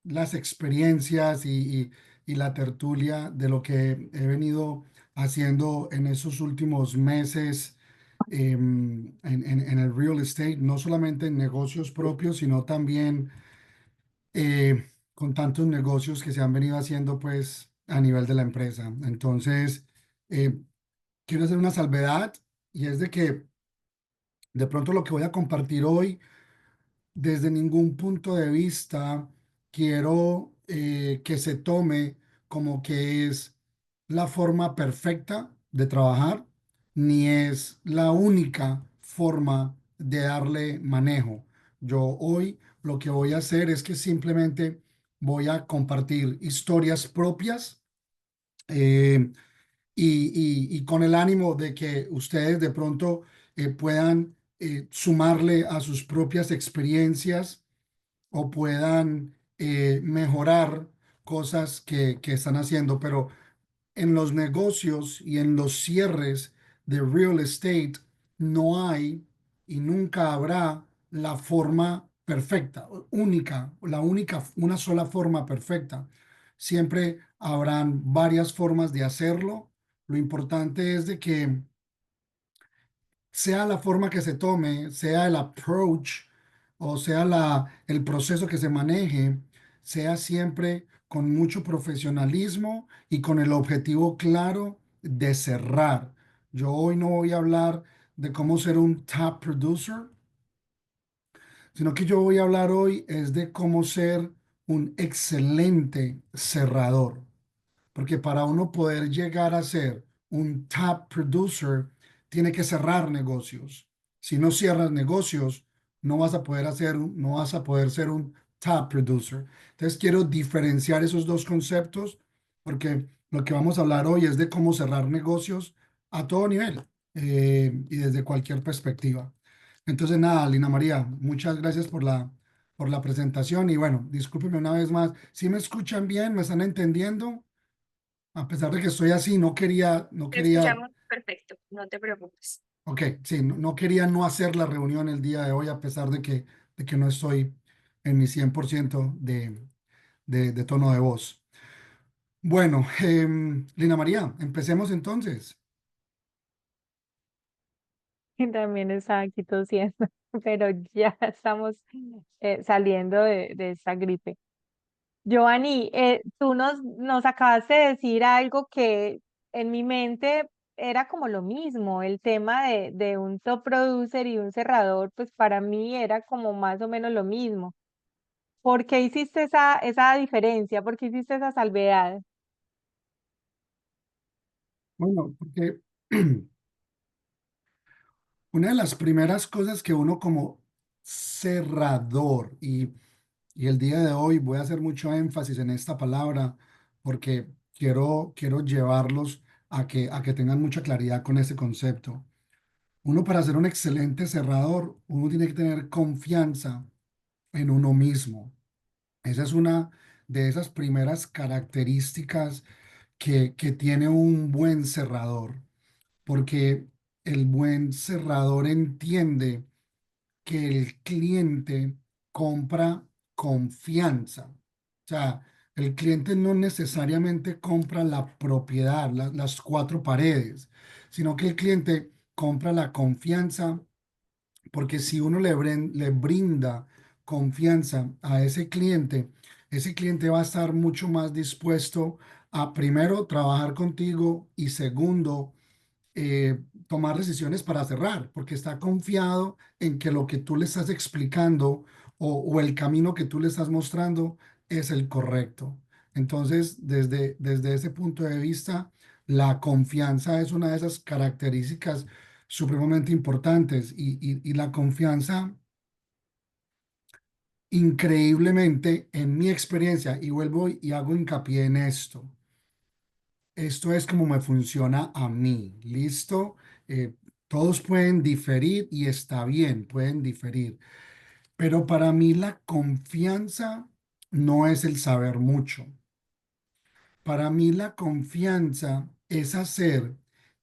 las experiencias y la tertulia de lo que he venido haciendo en esos últimos meses en el real estate, no solamente en negocios propios, sino también con tantos negocios que se han venido haciendo pues a nivel de la empresa. Entonces, eh, quiero hacer una salvedad y es de que de pronto lo que voy a compartir hoy, desde ningún punto de vista, quiero que se tome como que es la forma perfecta de trabajar, ni es la única forma de darle manejo. Yo hoy lo que voy a hacer es que simplemente voy a compartir historias propias. eh, y con el ánimo de que ustedes de pronto puedan sumarle a sus propias experiencias o puedan mejorar cosas que están haciendo. Pero en los negocios y en los cierres de real estate no hay y nunca habrá la forma perfecta, única, la única, una sola forma perfecta. Siempre habrán varias formas de hacerlo. Lo importante es de que sea la forma que se tome, sea el approach o sea el proceso que se maneje, sea siempre con mucho profesionalismo y con el objetivo claro de cerrar. Yo hoy no voy a hablar de cómo ser un top producer, sino que yo voy a hablar hoy es de cómo ser un excelente cerrador. Porque para uno poder llegar a ser un top producer, tiene que cerrar negocios. Si no cierras negocios, no vas a poder no vas a poder ser un top producer. Entonces quiero diferenciar esos dos conceptos porque lo que vamos a hablar hoy es de cómo cerrar negocios a todo nivel y desde cualquier perspectiva. Entonces nada, Lina María, muchas gracias por la presentación y bueno, discúlpeme una vez más. Si me escuchan bien, me están entendiendo. A pesar de que estoy así, no Te quería, escuchamos perfecto, no te preocupes. ok, sí, no quería no hacer la reunión el día de hoy, a pesar de que no estoy en mi 100% de tono de voz. Bueno, Lina María, empecemos entonces. Y también estaba aquí tosiendo, pero ya estamos saliendo de esta gripe. Giovanni, tú nos acabaste de decir algo que en mi mente era como lo mismo, el tema de un top producer y un cerrador, pues para mí era como más o menos lo mismo. ¿Por qué hiciste esa diferencia? ¿Por qué hiciste esa salvedad? Bueno, porque una de las primeras cosas que uno como cerrador, y el día de hoy voy a hacer mucho énfasis en esta palabra porque quiero llevarlos a que tengan mucha claridad con ese concepto. Uno para ser un excelente cerrador, uno tiene que tener confianza en uno mismo. Esa es una de esas primeras características que tiene un buen cerrador, porque el buen cerrador entiende que el cliente compra confianza. O sea, el cliente no necesariamente compra la propiedad, las cuatro paredes, sino que el cliente compra la confianza porque si uno le brinda confianza a ese cliente va a estar mucho más dispuesto a, primero, trabajar contigo y segundo, tomar decisiones para cerrar, porque está confiado en que lo que tú le estás explicando o el camino que tú le estás mostrando es el correcto. Entonces, desde ese punto de vista, la confianza es una de esas características supremamente importantes y la confianza, increíblemente, en mi experiencia, y vuelvo y hago hincapié en esto. Esto es como me funciona a mí. ¿Listo? Todos pueden diferir y está bien, pueden diferir. Pero para mí la confianza no es el saber mucho. Para mí la confianza es hacer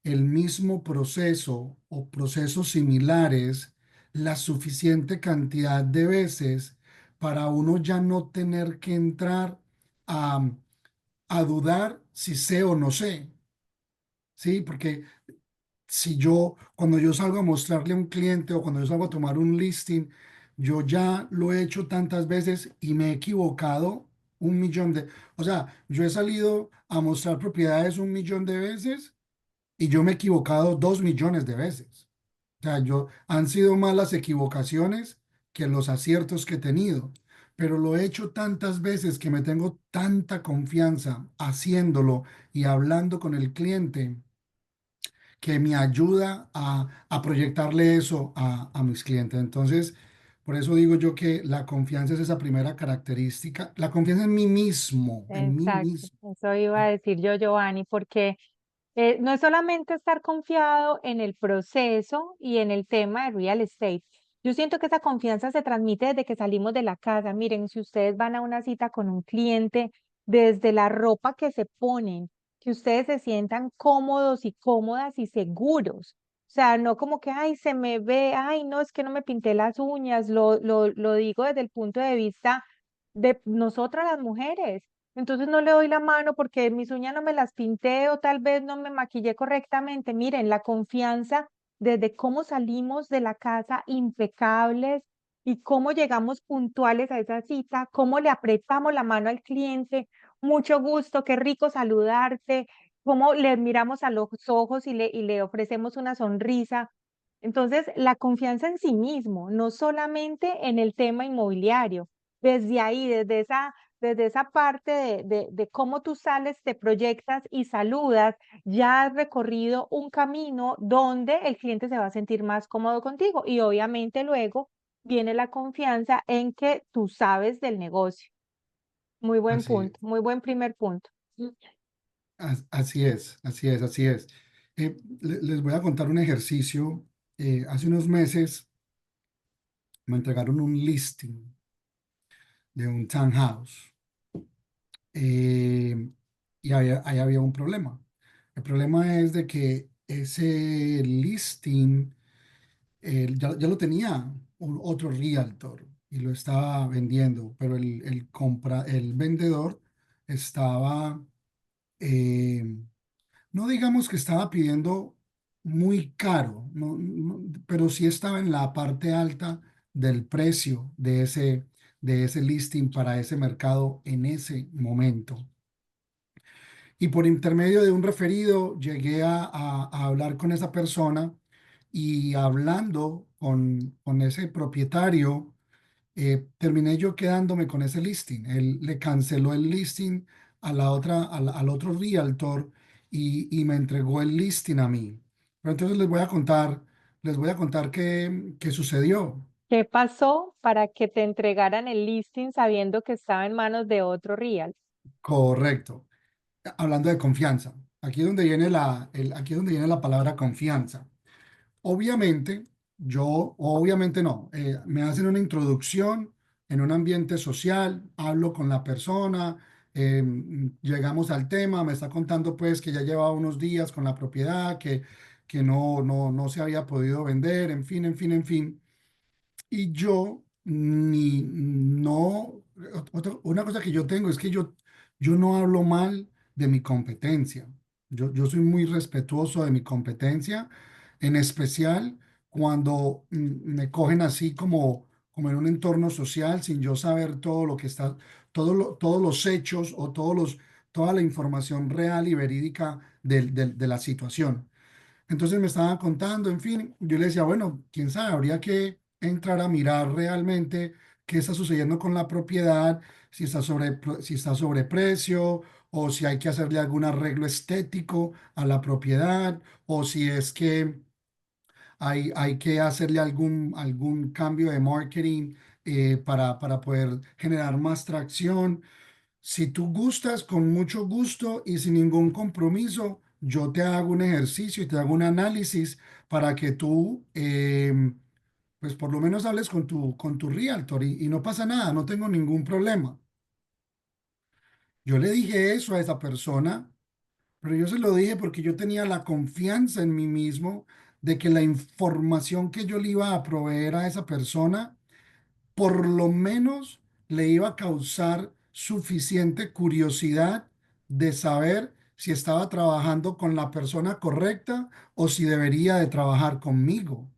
el mismo proceso o procesos similares la suficiente cantidad de veces para uno ya no tener que entrar a, a dudar si sé o no sé, ¿sí? Porque si yo, cuando yo salgo a mostrarle a un cliente o cuando yo salgo a tomar un listing, yo ya lo he hecho tantas veces y me he equivocado un millón de, o sea, yo he salido a mostrar propiedades un millón de veces y yo me he equivocado 2 millones de veces. O sea, han sido más las equivocaciones que los aciertos que he tenido, pero lo he hecho tantas veces que me tengo tanta confianza haciéndolo y hablando con el cliente que me ayuda a proyectarle eso a mis clientes. Entonces, por eso digo yo que la confianza es esa primera característica, la confianza en mí mismo, en mí Exacto, mismo. eso iba a decir yo, Giovanni, porque no es solamente estar confiado en el proceso y en el tema de real estate. Yo siento que esa confianza se transmite desde que salimos de la casa. Miren, si ustedes van a una cita con un cliente, desde la ropa que se ponen, que ustedes se sientan cómodos y cómodas y seguros. O sea, no como que, ay, se me ve, ay, no, es que no me pinté las uñas. Lo digo desde el punto de vista de nosotras las mujeres. Entonces no le doy la mano porque mis uñas no me las pinté o tal vez no me maquillé correctamente. Miren, la confianza desde cómo salimos de la casa impecables y cómo llegamos puntuales a esa cita, cómo le apretamos la mano al cliente, mucho gusto, qué rico saludarte, cómo le miramos a los ojos y le ofrecemos una sonrisa. Entonces, la confianza en sí mismo, no solamente en el tema inmobiliario. Desde ahí, desde esa parte de cómo tú sales, te proyectas y saludas, ya has recorrido un camino donde el cliente se va a sentir más cómodo contigo y obviamente luego viene la confianza en que tú sabes del negocio. Muy buen Así punto, es, muy buen primer punto. así es, así es, así es. Les voy a contar un ejercicio. Hace unos meses me entregaron un listing de un townhouse. eh, y ahí había un problema. El problema es de que ese listing ya lo tenía otro realtor y lo estaba vendiendo, pero el vendedor estaba, eh, no digamos que estaba pidiendo muy caro, pero sí estaba en la parte alta del precio de ese listing para ese mercado en ese momento. Y por intermedio de un referido llegué a hablar con esa persona y hablando con ese propietario, terminé yo quedándome con ese listing. Él le canceló el listing a la otra, al otro realtor y me entregó el listing a mí. Pero entonces les voy a contar qué sucedió. ¿Qué pasó para que te entregaran el listing sabiendo que estaba en manos de otro real? Correcto. Hablando de confianza. Aquí es donde viene aquí es donde viene la palabra confianza. Obviamente, obviamente no, me hacen una introducción en un ambiente social, hablo con la persona, llegamos al tema, me está contando pues que ya llevaba unos días con la propiedad, que no se había podido vender, en fin, en fin, en fin. Y yo ni no, una cosa que yo tengo es que yo no hablo mal de mi competencia. Yo soy muy respetuoso de mi competencia, en especial cuando me cogen así como en un entorno social sin yo saber todo lo que está, todos los hechos o toda la información real y verídica de la situación. Entonces me estaban contando, en fin, yo le decía, bueno, quién sabe, habría que entrar a mirar realmente qué está sucediendo con la propiedad, si está sobreprecio o si hay que hacerle algún arreglo estético a la propiedad o si es que hay que hacerle algún cambio de marketing para poder generar más tracción. Si tú gustas, con mucho gusto y sin ningún compromiso, yo te hago un ejercicio y te hago un análisis para que tú, pues por lo menos hables con tu realtor y no pasa nada, no tengo ningún problema. Yo le dije eso a esa persona, pero yo se lo dije porque yo tenía la confianza en mí mismo de que la información que yo le iba a proveer a esa persona por lo menos le iba a causar suficiente curiosidad de saber si estaba trabajando con la persona correcta o si debería de trabajar conmigo,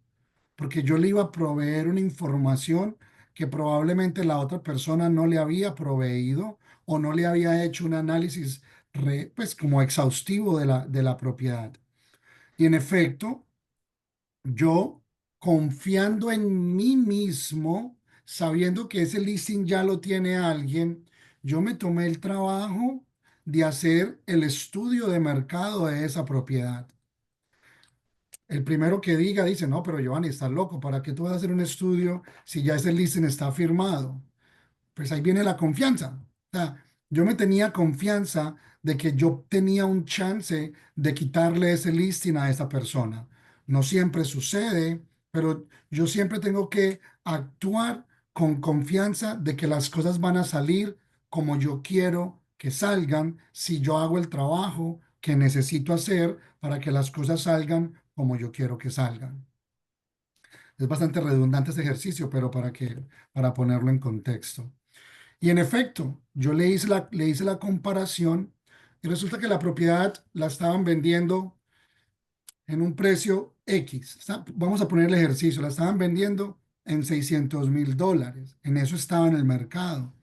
porque yo le iba a proveer una información que probablemente la otra persona no le había proveído o no le había hecho un análisis pues como exhaustivo de la propiedad. Y en efecto, yo confiando en mí mismo, sabiendo que ese listing ya lo tiene alguien, yo me tomé el trabajo de hacer el estudio de mercado de esa propiedad. El primero que diga dice, no, pero Giovanni, estás loco, ¿para qué tú vas a hacer un estudio si ya ese listing está firmado? Pues ahí viene la confianza. O sea, yo me tenía confianza de que yo tenía un chance de quitarle ese listing a esa persona. No siempre sucede, pero yo siempre tengo que actuar con confianza de que las cosas van a salir como yo quiero que salgan si yo hago el trabajo que necesito hacer para que las cosas salgan como yo quiero que salgan. Es bastante redundante este ejercicio, pero para ponerlo en contexto. Y en efecto, yo le hice la comparación y resulta que la propiedad la estaban vendiendo en un precio X. Vamos a poner el ejercicio, la estaban vendiendo en $600,000. En eso estaba en el mercado.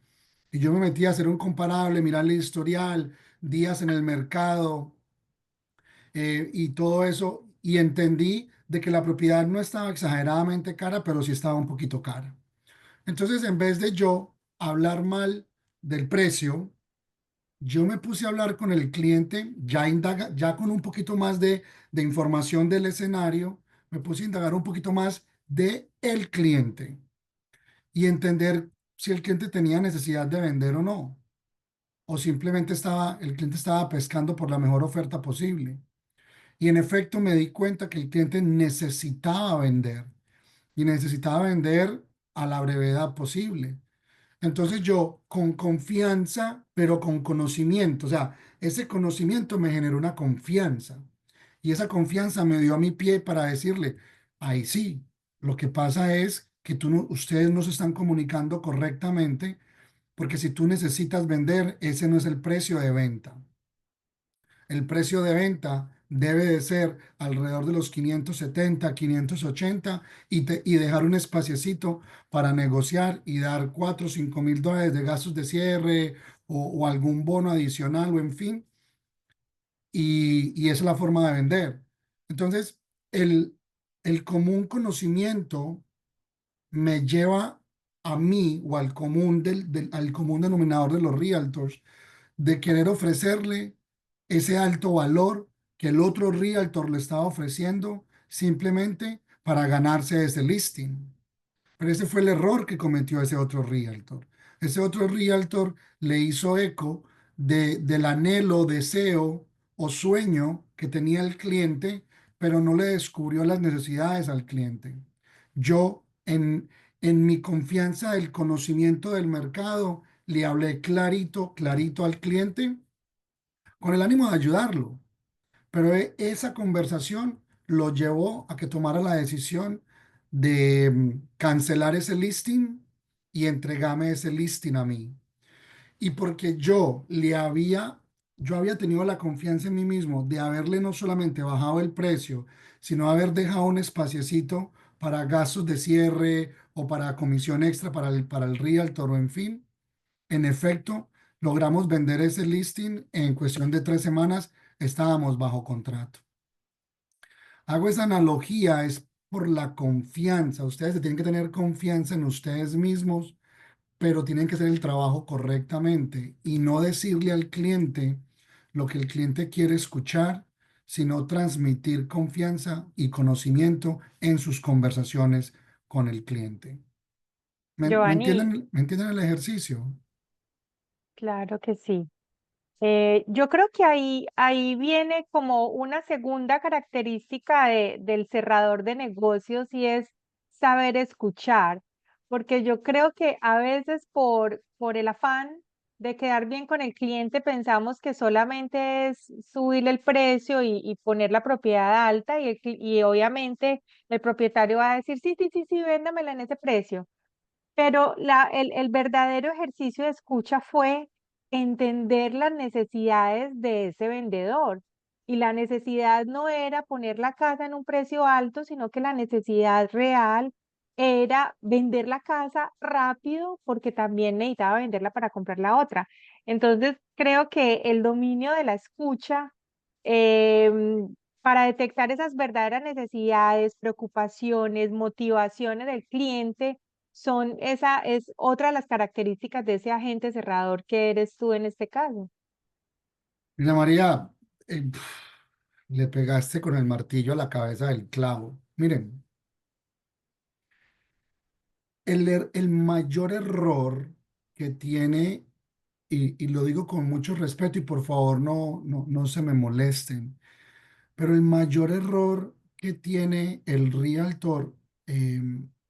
Y yo me metí a hacer un comparable, mirar el historial, días en el mercado y todo eso. Y entendí de que la propiedad no estaba exageradamente cara, pero sí estaba un poquito cara. Entonces, en vez de yo hablar mal del precio, yo me puse a hablar con el cliente, ya con un poquito más de información del escenario, me puse a indagar un poquito más de el cliente y entender si el cliente tenía necesidad de vender o no, o simplemente el cliente estaba pescando por la mejor oferta posible. Y en efecto me di cuenta que el cliente necesitaba vender y necesitaba vender a la brevedad posible. Entonces yo con confianza, pero con conocimiento, o sea, ese conocimiento me generó una confianza y esa confianza me dio a mi pie para decirle, ahí sí, lo que pasa es que ustedes no se están comunicando correctamente porque si tú necesitas vender, ese no es el precio de venta. El precio de venta debe de ser alrededor de los 570, 580 y dejar un espaciecito para negociar y dar 4 o $5,000 de gastos de cierre o algún bono adicional o en fin. Y esa es la forma de vender. Entonces, el, el común conocimiento me lleva a mí o al común, al común denominador de los realtors de querer ofrecerle ese alto valor que el otro realtor le estaba ofreciendo simplemente para ganarse ese listing. Pero ese fue el error que cometió ese otro realtor. Ese otro realtor le hizo eco del anhelo, deseo o sueño que tenía el cliente, pero no le descubrió las necesidades al cliente. Yo, en mi confianza del conocimiento del mercado, le hablé clarito, clarito al cliente con el ánimo de ayudarlo. Pero esa conversación lo llevó a que tomara la decisión de cancelar ese listing y entregarme ese listing a mí. Y porque yo había tenido la confianza en mí mismo de haberle no solamente bajado el precio, sino haber dejado un espaciecito para gastos de cierre o para comisión extra para el realtor o en fin. En efecto, logramos vender ese listing en cuestión de 3 semanas, estábamos bajo contrato. Hago esa analogía, es por la confianza. Ustedes tienen que tener confianza en ustedes mismos, pero tienen que hacer el trabajo correctamente y no decirle al cliente lo que el cliente quiere escuchar, sino transmitir confianza y conocimiento en sus conversaciones con el cliente. Giovanni, Me entienden el ejercicio? claro que sí. Yo creo que ahí viene como una segunda característica del cerrador de negocios y es saber escuchar, porque yo creo que a veces por el afán de quedar bien con el cliente pensamos que solamente es subirle el precio y poner la propiedad alta y obviamente el propietario va a decir, sí, sí, sí, sí, véndamela en ese precio. pero el verdadero ejercicio de escucha fue entender las necesidades de ese vendedor. Y la necesidad no era poner la casa en un precio alto, sino que la necesidad real era vender la casa rápido porque también necesitaba venderla para comprar la otra. Entonces, creo que el dominio de la escucha para detectar esas verdaderas necesidades, preocupaciones, motivaciones del cliente, esa es otra de las características de ese agente cerrador que eres tú en este caso. Mira, María, eh, le pegaste con el martillo a la cabeza del clavo. Miren, el mayor error que tiene, y lo digo con mucho respeto y por favor no se me molesten, pero el mayor error que tiene el realtor eh,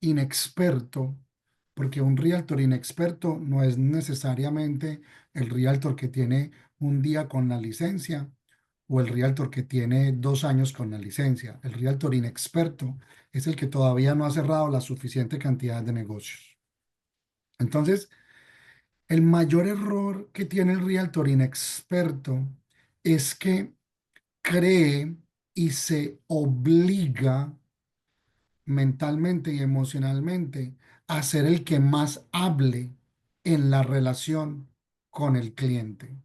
inexperto, porque un realtor inexperto no es necesariamente el realtor que tiene un día con la licencia o el realtor que tiene 2 años con la licencia. El realtor inexperto es el que todavía no ha cerrado la suficiente cantidad de negocios. Entonces, el mayor error que tiene el realtor inexperto es que cree y se obliga mentalmente y emocionalmente a ser el que más hable en la relación con el cliente,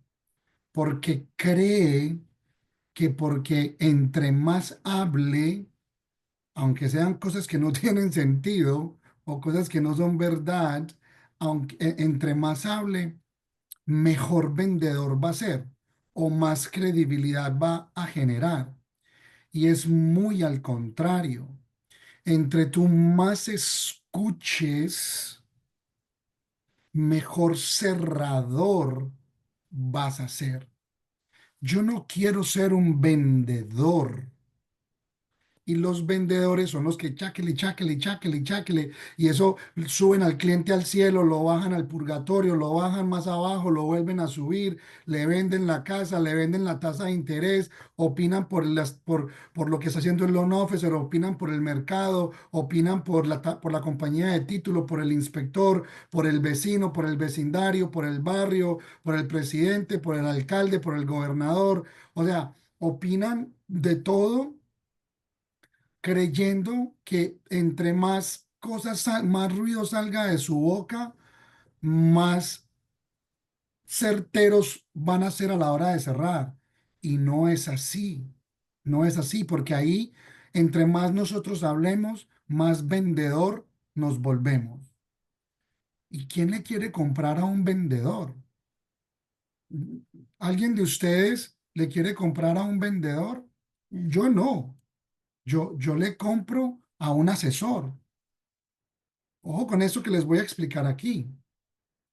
porque cree que porque entre más hable, aunque sean cosas que no tienen sentido o cosas que no son verdad, aunque entre más hable, mejor vendedor va a ser o más credibilidad va a generar. Y es muy al contrario. Entre tú más escuches, mejor cerrador vas a ser. Yo no quiero ser un vendedor. Y los vendedores son los que cháquele, cháquele, cháquele, cháquele. Y eso suben al cliente al cielo, lo bajan al purgatorio, lo bajan más abajo, lo vuelven a subir, le venden la casa, le venden la tasa de interés, opinan por lo que está haciendo el loan officer, opinan por el mercado, opinan por la compañía de título, por el inspector, por el vecino, por el vecindario, por el barrio, por el presidente, por el alcalde, por el gobernador. O sea, opinan de todo creyendo que entre más cosas, más ruido salga de su boca, más certeros van a ser a la hora de cerrar. Y no es así, no es así, porque ahí, entre más nosotros hablemos, más vendedor nos volvemos. ¿Y quién le quiere comprar a un vendedor? ¿Alguien de ustedes le quiere comprar a un vendedor? Yo no. Yo le compro a un asesor. Ojo con eso que les voy a explicar aquí.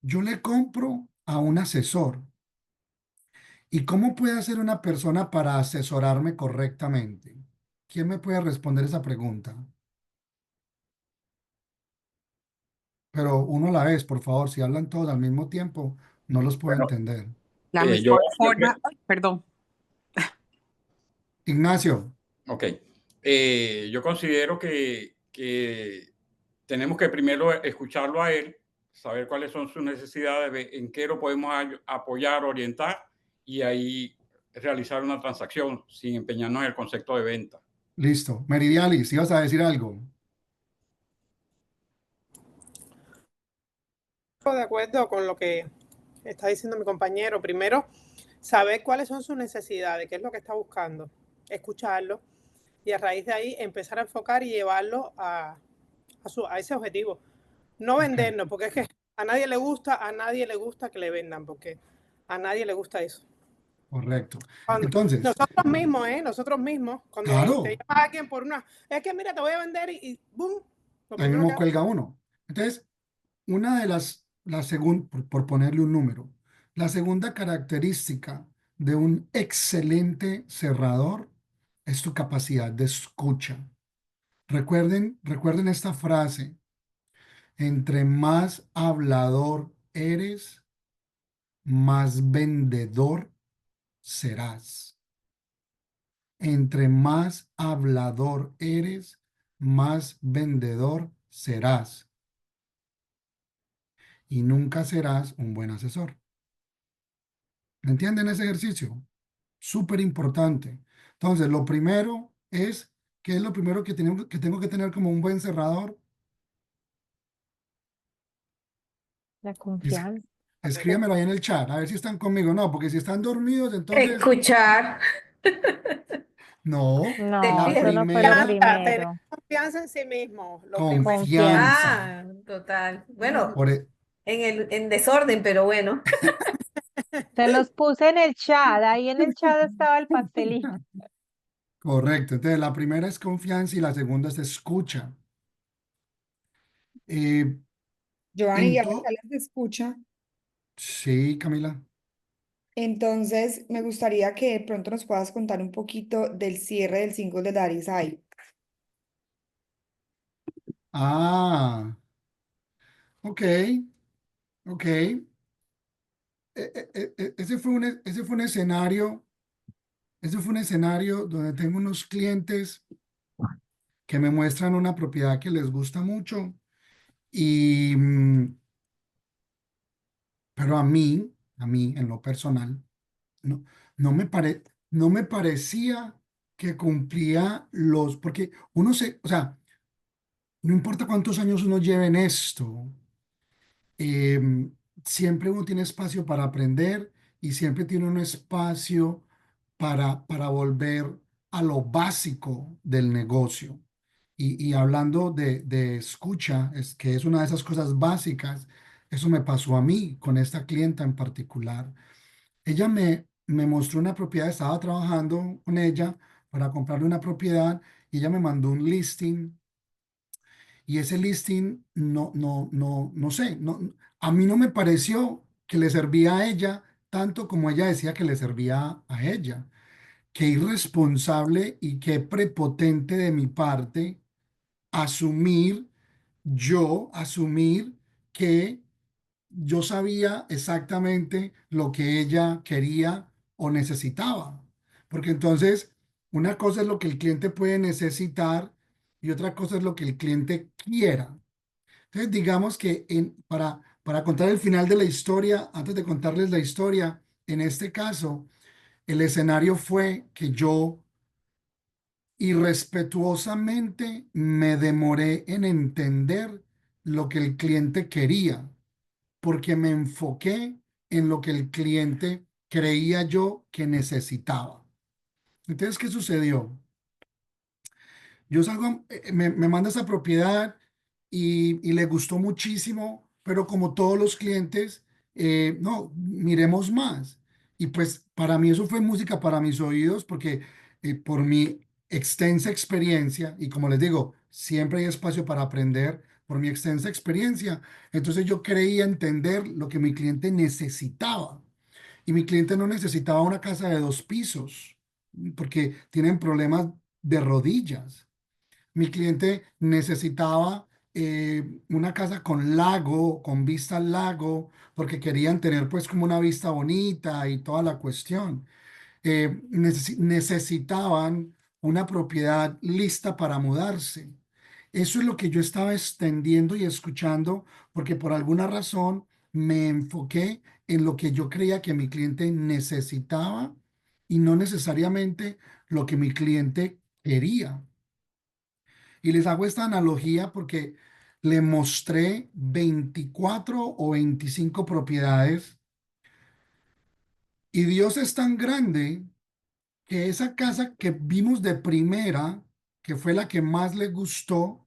Yo le compro a un asesor. ¿Y cómo puede hacer una persona para asesorarme correctamente? ¿Quién me puede responder esa pregunta? Pero uno a la vez, por favor, si hablan todos al mismo tiempo, no los puedo Bueno, entender. La yo, mejor forma, ay, perdón, Ignacio, ok. Yo considero que tenemos que primero escucharlo a él, saber cuáles son sus necesidades, ver en qué lo podemos apoyar, orientar y ahí realizar una transacción sin empeñarnos en el concepto de venta. listo. Meridialis, ¿ibas a decir algo? De acuerdo con lo que está diciendo mi compañero. Primero, saber cuáles son sus necesidades, qué es lo que está buscando, escucharlo y a raíz de ahí empezar a enfocar y llevarlo a ese objetivo. No Ok, vendernos, porque es que a nadie le gusta que le vendan, porque a nadie le gusta eso. correcto. Cuando, Entonces, nosotros mismos, Nosotros mismos, cuando te claro, llama alguien por una, es que mira, te voy a vender y ¡boom! Lo ahí primero que mismo hace, cuelga uno. Entonces, una de la segunda, por ponerle un número, la segunda característica de un excelente cerrador es tu capacidad de escucha. Recuerden esta frase, entre más hablador eres, más vendedor serás. Entre más hablador eres, más vendedor serás. y nunca serás un buen asesor. ¿Me entienden ese ejercicio? Súper importante. Entonces, lo primero es, ¿qué es lo primero que tengo que tener como un buen cerrador? La Es- confianza. Escríbamelo ahí en el chat, a ver si están conmigo. No, porque si están dormidos, entonces, Escuchar. no. No, La eso no fue lo primera, Confianza, tener primero. confianza en sí mismo, lo primero. Confianza. confianza. Ah, total. Bueno, Por, e- en desorden, pero bueno. Se los puse en el chat, ahí en el chat estaba el pastelito. Correcto. Entonces, la primera es confianza y la segunda es escucha. Eh, Giovanni, en ya que todo, hablas de escucha, sí, Camila. entonces me gustaría que de pronto nos puedas contar un poquito del cierre del single de Daddy's Eye. Ah, ok, ok. Ese fue un escenario, ese fue un escenario donde tengo unos clientes que me muestran una propiedad que les gusta mucho y, pero a mí en lo personal, no, no me pare, no me parecía que cumplía porque o sea, no importa cuántos años uno lleve en esto, siempre uno tiene espacio para aprender y siempre tiene un espacio para volver a lo básico del negocio. Y hablando de escucha, que es una de esas cosas básicas, eso me pasó a mí con esta clienta en particular. Ella me mostró una propiedad, estaba trabajando con ella para comprarle una propiedad y ella me mandó un listing y ese listing no sé, a mí no me pareció que le servía a ella tanto como ella decía que le servía a ella. Qué irresponsable y qué prepotente de mi parte asumir, asumir que yo sabía exactamente lo que ella quería o necesitaba. Porque entonces, una cosa es lo que el cliente puede necesitar y otra cosa es lo que el cliente quiera. Entonces, digamos que para contar el final de la historia, antes de contarles la historia, en este caso, el escenario fue que yo irrespetuosamente me demoré en entender lo que el cliente quería, porque me enfoqué en lo que el cliente creía yo que necesitaba. Entonces, ¿qué sucedió? Yo salgo, me manda esa propiedad y le gustó muchísimo, pero como todos los clientes, no, miremos más. Y pues para mí eso fue música para mis oídos, porque por mi extensa experiencia, y como les digo, siempre hay espacio para aprender, por mi extensa experiencia, entonces yo creía entender lo que mi cliente necesitaba. Y mi cliente no necesitaba una casa de 2 pisos, porque tienen problemas de rodillas. Mi cliente necesitaba una casa con lago, con vista al lago, porque querían tener pues como una vista bonita y toda la cuestión. Necesitaban una propiedad lista para mudarse. Eso es lo que yo estaba extendiendo y escuchando, porque por alguna razón me enfoqué en lo que yo creía que mi cliente necesitaba y no necesariamente lo que mi cliente quería. Y les hago esta analogía porque le mostré 24 o 25 propiedades y Dios es tan grande que esa casa que vimos de primera, que fue la que más le gustó,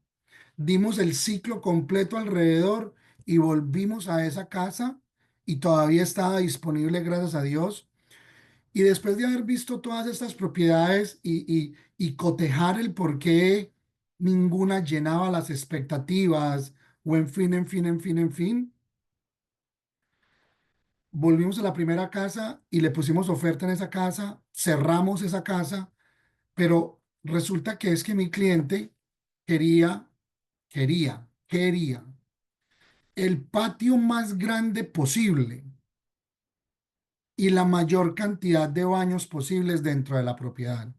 dimos el ciclo completo alrededor y volvimos a esa casa y todavía estaba disponible, gracias a Dios. Y después de haber visto todas estas propiedades y cotejar el por qué ninguna llenaba las expectativas, o en fin, volvimos a la primera casa y le pusimos oferta en esa casa, cerramos esa casa, pero resulta que es que mi cliente quería, quería el patio más grande posible y la mayor cantidad de baños posibles dentro de la propiedad.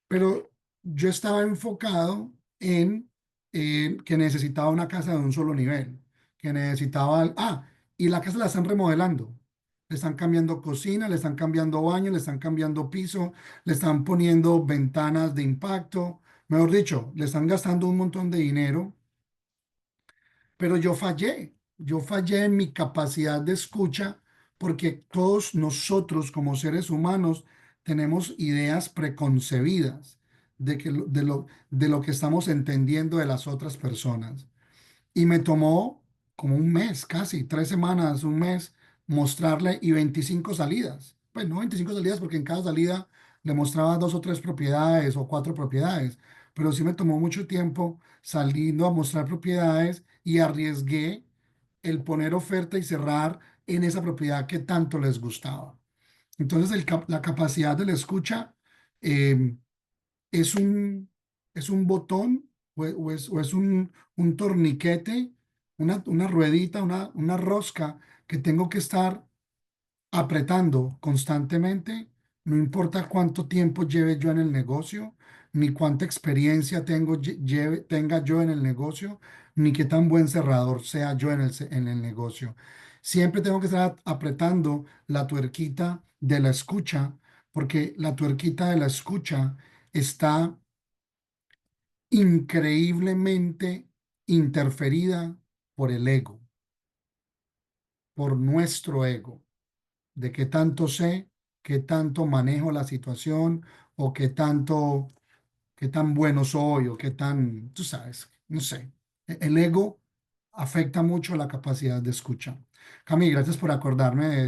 Pero yo estaba enfocado en que necesitaba una casa de un solo nivel, que necesitaba, y la casa la están remodelando. Le están cambiando cocina, le están cambiando baño, le están cambiando piso, le están poniendo ventanas de impacto. Mejor dicho, le están gastando un montón de dinero, pero yo fallé en mi capacidad de escucha porque todos nosotros como seres humanos tenemos ideas preconcebidas de lo que estamos entendiendo de las otras personas. Y me tomó como un mes, casi 3 semanas, un mes, mostrarle y 25 salidas. Pues no 25 salidas porque en cada salida le mostraba 2 o 3 propiedades o 4 propiedades, pero sí me tomó mucho tiempo saliendo a mostrar propiedades y arriesgué el poner oferta y cerrar en esa propiedad que tanto les gustaba. Entonces la capacidad de la escucha eh, es es un botón o es un torniquete, una ruedita, una rosca que tengo que estar apretando constantemente, no importa cuánto tiempo lleve yo en el negocio, ni cuánta experiencia tenga yo en el negocio, ni qué tan buen cerrador sea yo en el negocio. Siempre tengo que estar apretando la tuerquita de la escucha, porque la tuerquita de la escucha está increíblemente interferida por el ego, por nuestro ego, de qué tanto sé, qué tanto manejo la situación o qué tan bueno soy o qué tan, tú sabes, no sé. El ego afecta mucho la capacidad de escucha. Cami, gracias por acordarme de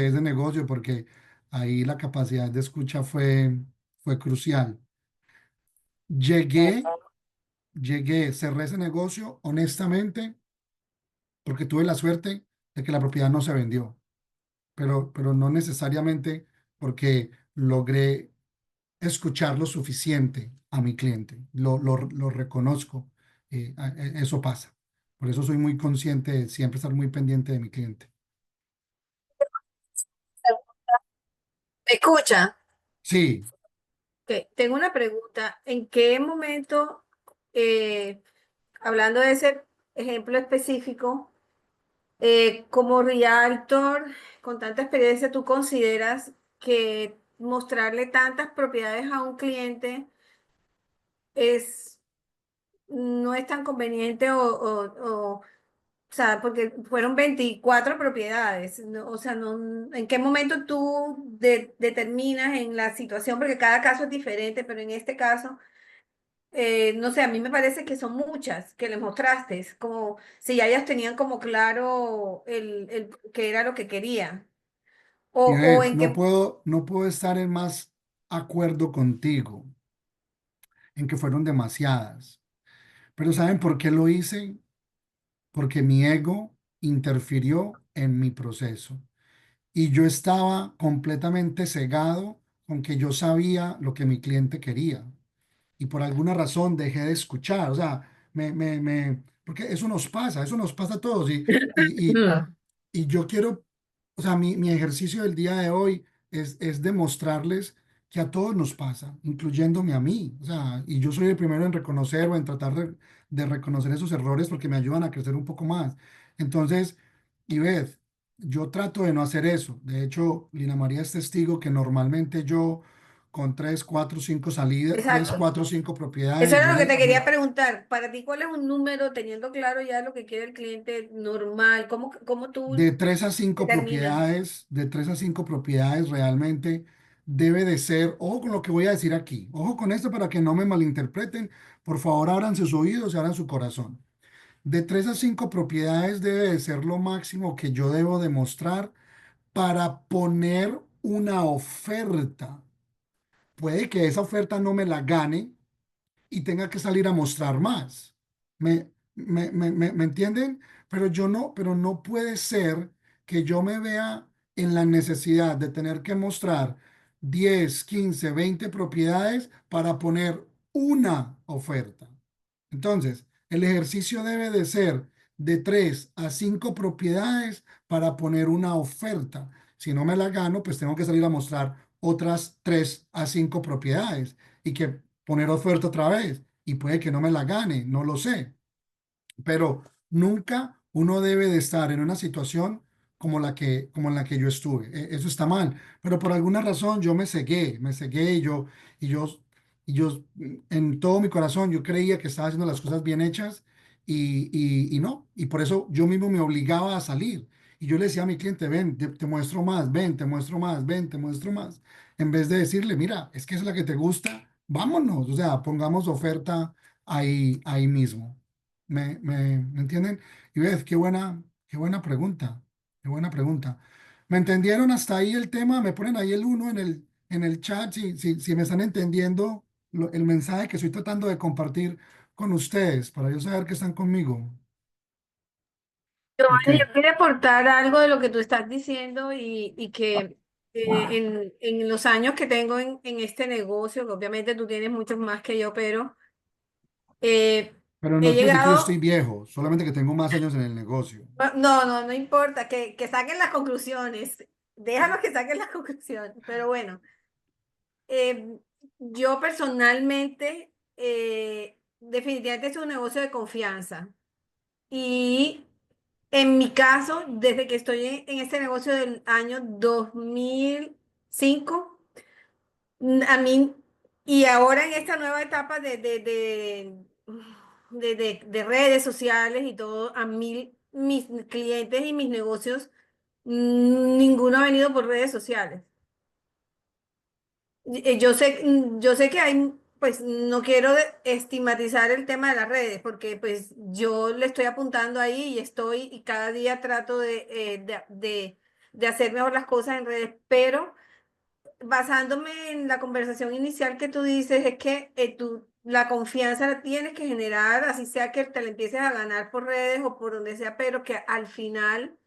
ese negocio porque ahí la capacidad de escucha fue crucial. Llegué cerré ese negocio honestamente porque tuve la suerte de que la propiedad no se vendió, pero no necesariamente porque logré escuchar lo suficiente a mi cliente. Lo reconozco. Eso pasa. Por eso soy muy consciente de siempre estar muy pendiente de mi cliente. ¿Me escucha? Sí, Ok, tengo una pregunta. ¿En qué momento, hablando de ese ejemplo específico, como realtor con tanta experiencia, tú consideras que mostrarle tantas propiedades a un cliente es, no es tan conveniente o sea, porque fueron 24 propiedades, ¿no? O sea, no, ¿en qué momento tú determinas en la situación? Porque cada caso es diferente, pero en este caso, no sé, a mí me parece que son muchas que les mostraste, es como si ya ellas tenían como claro el qué era lo que querían. O Ivette, en qué, no puedo estar en más acuerdo contigo en que fueron demasiadas. Pero ¿saben por qué lo hice? Porque mi ego interfirió en mi proceso y yo estaba completamente cegado con que yo sabía lo que mi cliente quería y por alguna razón dejé de escuchar, o sea, porque eso nos pasa a todos y yo quiero, o sea, mi ejercicio del día de hoy es demostrarles que a todos nos pasa, incluyéndome a mí, o sea, y yo soy el primero en reconocer o en tratar de reconocer esos errores porque me ayudan a crecer un poco más. Entonces, Ivette, yo trato de no hacer eso. De hecho, Lina María es testigo que normalmente yo con 3, 4, 5 salidas, tres, exacto. cuatro, cinco Eso propiedades, era lo que te quería preguntar. Para ti, ¿cuál es un número teniendo claro ya lo que quiere el cliente normal? ¿Cómo tú determinas? de 3 a 5 propiedades realmente debe de ser, ojo con lo que voy a decir aquí, ojo con esto para que no me malinterpreten, por favor abran sus oídos y abran su corazón. De 3 a 5 propiedades debe de ser lo máximo que yo debo demostrar para poner una oferta. Puede que esa oferta no me la gane y tenga que salir a mostrar más. ¿Me entienden? Pero no puede ser que yo me vea en la necesidad de tener que mostrar 10, 15, 20 propiedades para poner una oferta. Entonces, el ejercicio debe de ser de 3 a 5 propiedades para poner una oferta. Si no me la gano, pues tengo que salir a mostrar otras 3 a 5 propiedades y que poner oferta otra vez y puede que no me la gane, no lo sé, pero nunca uno debe de estar en una situación como en la que yo estuve. Eso está mal, pero por alguna razón yo me cegué y yo, en todo mi corazón yo creía que estaba haciendo las cosas bien hechas y no, y por eso yo mismo me obligaba a salir. Y yo le decía a mi cliente, ven, te muestro más, ven, te muestro más, ven, te muestro más. En vez de decirle, mira, es que esa es la que te gusta, vámonos, o sea, pongamos oferta ahí mismo. ¿Me entienden? Y ves, qué buena pregunta, qué buena pregunta. ¿Me entendieron hasta ahí el tema? Me ponen ahí el uno en el chat si me están entendiendo el mensaje que estoy tratando de compartir con ustedes para yo saber que están conmigo. Ok. Giovanni, yo quería aportar algo de lo que tú estás diciendo y que en los años que tengo en este negocio, que obviamente tú tienes muchos más que yo, pero eh, Pero no he quiere decir que yo estoy llegado, viejo, solamente que tengo más años en el negocio. no importa, que saquen las conclusiones, déjalos que saquen las conclusiones, pero bueno, eh, yo personalmente, definitivamente es un negocio de confianza. Y en mi caso, desde que estoy en este negocio del año 2005, a mí, y ahora en esta nueva etapa de redes sociales y todo, a mí, mis clientes y mis negocios, ninguno ha venido por redes sociales. Yo sé que hay, pues no quiero estigmatizar el tema de las redes, porque pues yo le estoy apuntando ahí y estoy y cada día trato de hacer mejor las cosas en redes, pero basándome en la conversación inicial que tú dices, es que la confianza la tienes que generar, así sea que te la empieces a ganar por redes o por donde sea, pero que al final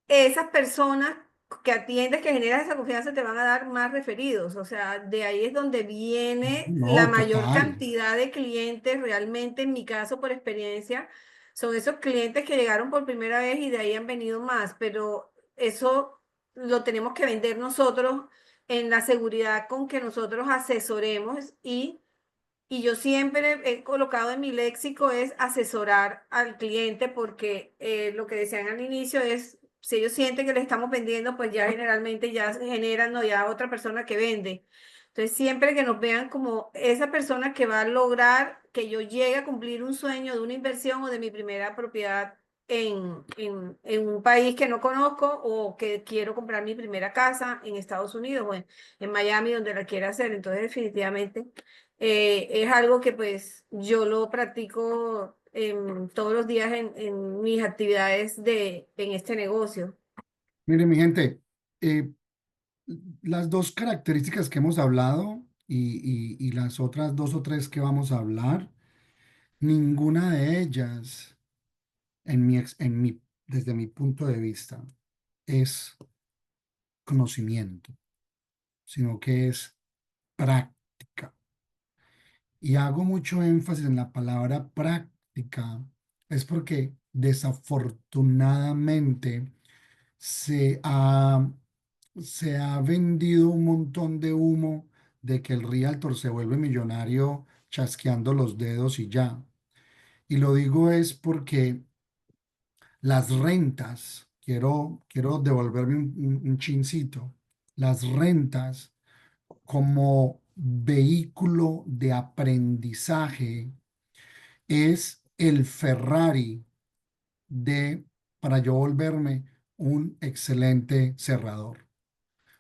esas personas que atiendes, que generas esa confianza, te van a dar más referidos. O sea, de ahí es donde viene la No, mayor total. cantidad de clientes. Realmente, en mi caso, por experiencia, son esos clientes que llegaron por primera vez y de ahí han venido más. Pero eso lo tenemos que vender nosotros en la seguridad con que nosotros asesoremos y yo siempre he colocado en mi léxico es asesorar al cliente porque lo que decían al inicio es, si ellos sienten que le estamos vendiendo, pues ya generalmente ya se generan, no, ya otra persona que vende. Entonces, siempre que nos vean como esa persona que va a lograr que yo llegue a cumplir un sueño de una inversión o de mi primera propiedad en un país que no conozco o que quiero comprar mi primera casa en Estados Unidos o en Miami, donde la quiera hacer. Entonces, definitivamente es algo que pues yo lo practico todos los días en mis actividades en este negocio. Mire, mi gente, eh, las dos características que hemos hablado y las otras dos o tres que vamos a hablar, ninguna de ellas, desde mi punto de vista, es conocimiento, sino que es práctica. Y hago mucho énfasis en la palabra práctica, es porque desafortunadamente se ha, se ha vendido un montón de humo de que el realtor se vuelve millonario chasqueando los dedos y ya. Y lo digo es porque las rentas, quiero devolverme un chincito, las rentas como vehículo de aprendizaje es el Ferrari de para yo volverme un excelente cerrador.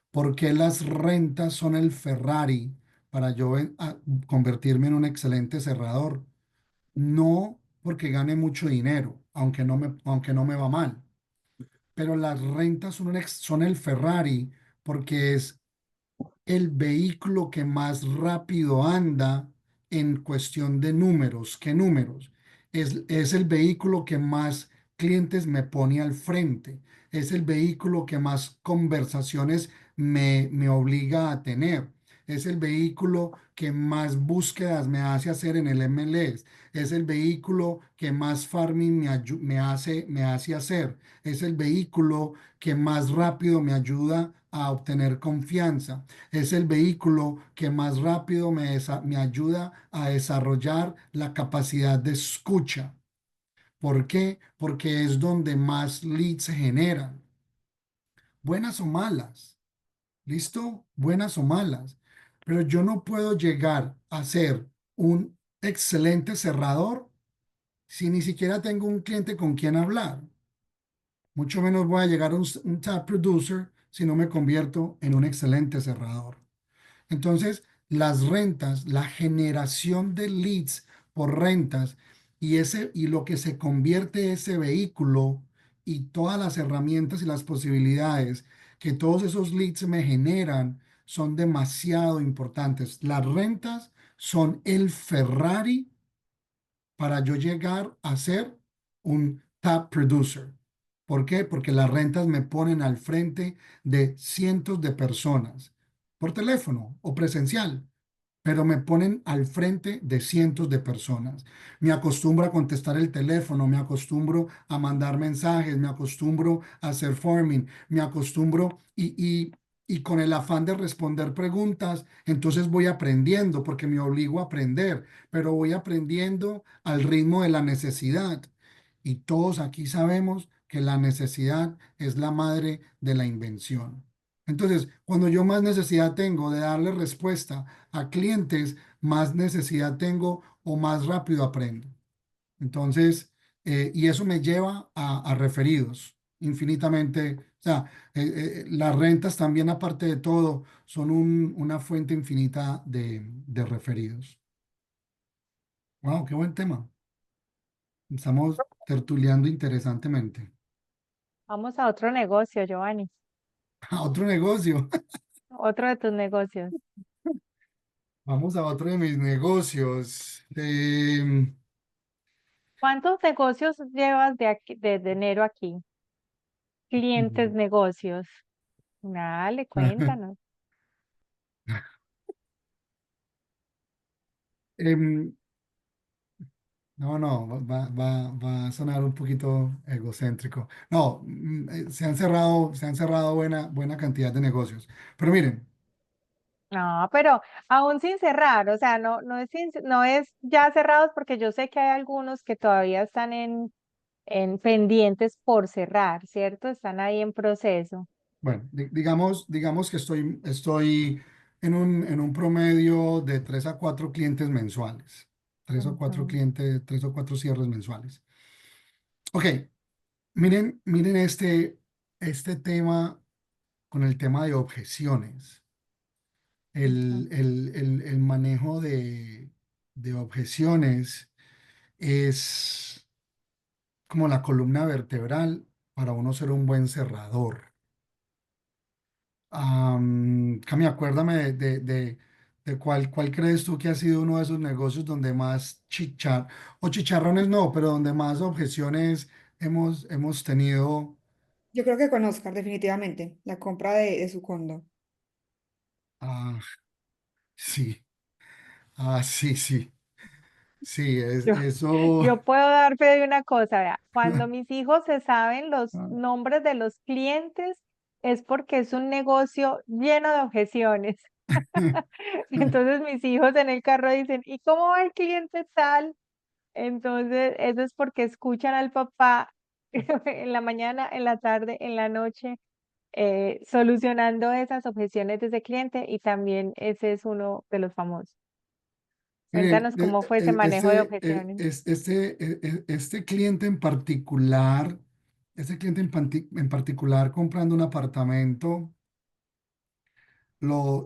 ¿Por qué las rentas son el Ferrari para yo convertirme en un excelente cerrador? No porque gane mucho dinero, aunque no me va mal, pero las rentas son el Ferrari porque es el vehículo que más rápido anda en cuestión de números. ¿Qué números? Es el vehículo que más clientes me pone al frente. Es el vehículo que más conversaciones me obliga a tener. es el vehículo que más búsquedas me hace hacer en el MLS, es el vehículo que más farming me hace hacer, es el vehículo que más rápido me ayuda a obtener confianza, es el vehículo que más rápido me ayuda a desarrollar la capacidad de escucha. ¿Por qué? Porque es donde más leads se generan, buenas o malas. ¿Listo? Buenas o malas. Pero yo no puedo llegar a ser un excelente cerrador si ni siquiera tengo un cliente con quien hablar. Mucho menos voy a llegar a un top producer si no me convierto en un excelente cerrador. Entonces, las rentas, la generación de leads por rentas y lo que se convierte ese vehículo y todas las herramientas y las posibilidades que todos esos leads me generan son demasiado importantes. Las rentas son el Ferrari para yo llegar a ser un top producer. ¿Por qué? Porque las rentas me ponen al frente de cientos de personas por teléfono o presencial, pero me ponen al frente de cientos de personas. Me acostumbro a contestar el teléfono, me acostumbro a mandar mensajes, me acostumbro a hacer forming, me acostumbro y con el afán de responder preguntas, entonces voy aprendiendo porque me obligo a aprender, pero voy aprendiendo al ritmo de la necesidad. Y todos aquí sabemos que la necesidad es la madre de la invención. Entonces, cuando yo más necesidad tengo de darle respuesta a clientes, más necesidad tengo o más rápido aprendo. Entonces, y eso me lleva a referidos infinitamente. O sea, las rentas también, aparte de todo, son una fuente infinita de referidos. Wow, qué buen tema. Estamos tertuleando interesantemente. Vamos a otro negocio, Giovanni. A otro negocio. Otro de tus negocios. Vamos a otro de mis negocios. ¿Cuántos negocios llevas de enero aquí? Clientes, negocios. Dale, cuéntanos. em, no, no, va a sonar un poquito egocéntrico. No, se han cerrado buena cantidad de negocios. Pero miren, No, pero aún sin cerrar, o sea, no es ya cerrados porque yo sé que hay algunos que todavía están en pendientes por cerrar, ¿cierto? Están ahí en proceso. bueno, digamos que estoy en un promedio de 3 a 4 clientes mensuales. Ujú. 3 o 4 cierres mensuales. Ok, miren este tema con el tema de objeciones. Ujú. El manejo de objeciones es como la columna vertebral para uno ser un buen cerrador. Cami, acuérdame de cuál crees tú que ha sido uno de esos negocios donde más o chicharrones no, pero donde más objeciones hemos tenido. Yo creo que con Oscar, definitivamente, la compra de su condo. Ah, sí, sí, sí, sí, Yo, eso. yo puedo dar fe de una cosa, vea, cuando mis hijos se saben los Ah, nombres de los clientes, es porque es un negocio lleno de objeciones. Entonces mis hijos en el carro dicen, ¿y cómo va el cliente tal? Entonces, eso es porque escuchan al papá en la mañana, en la tarde, en la noche, solucionando esas objeciones de ese cliente y también ese es uno de los famosos. Miren, Cuéntanos cómo fue ese manejo de objeciones. este cliente en particular, en particular comprando un apartamento, lo,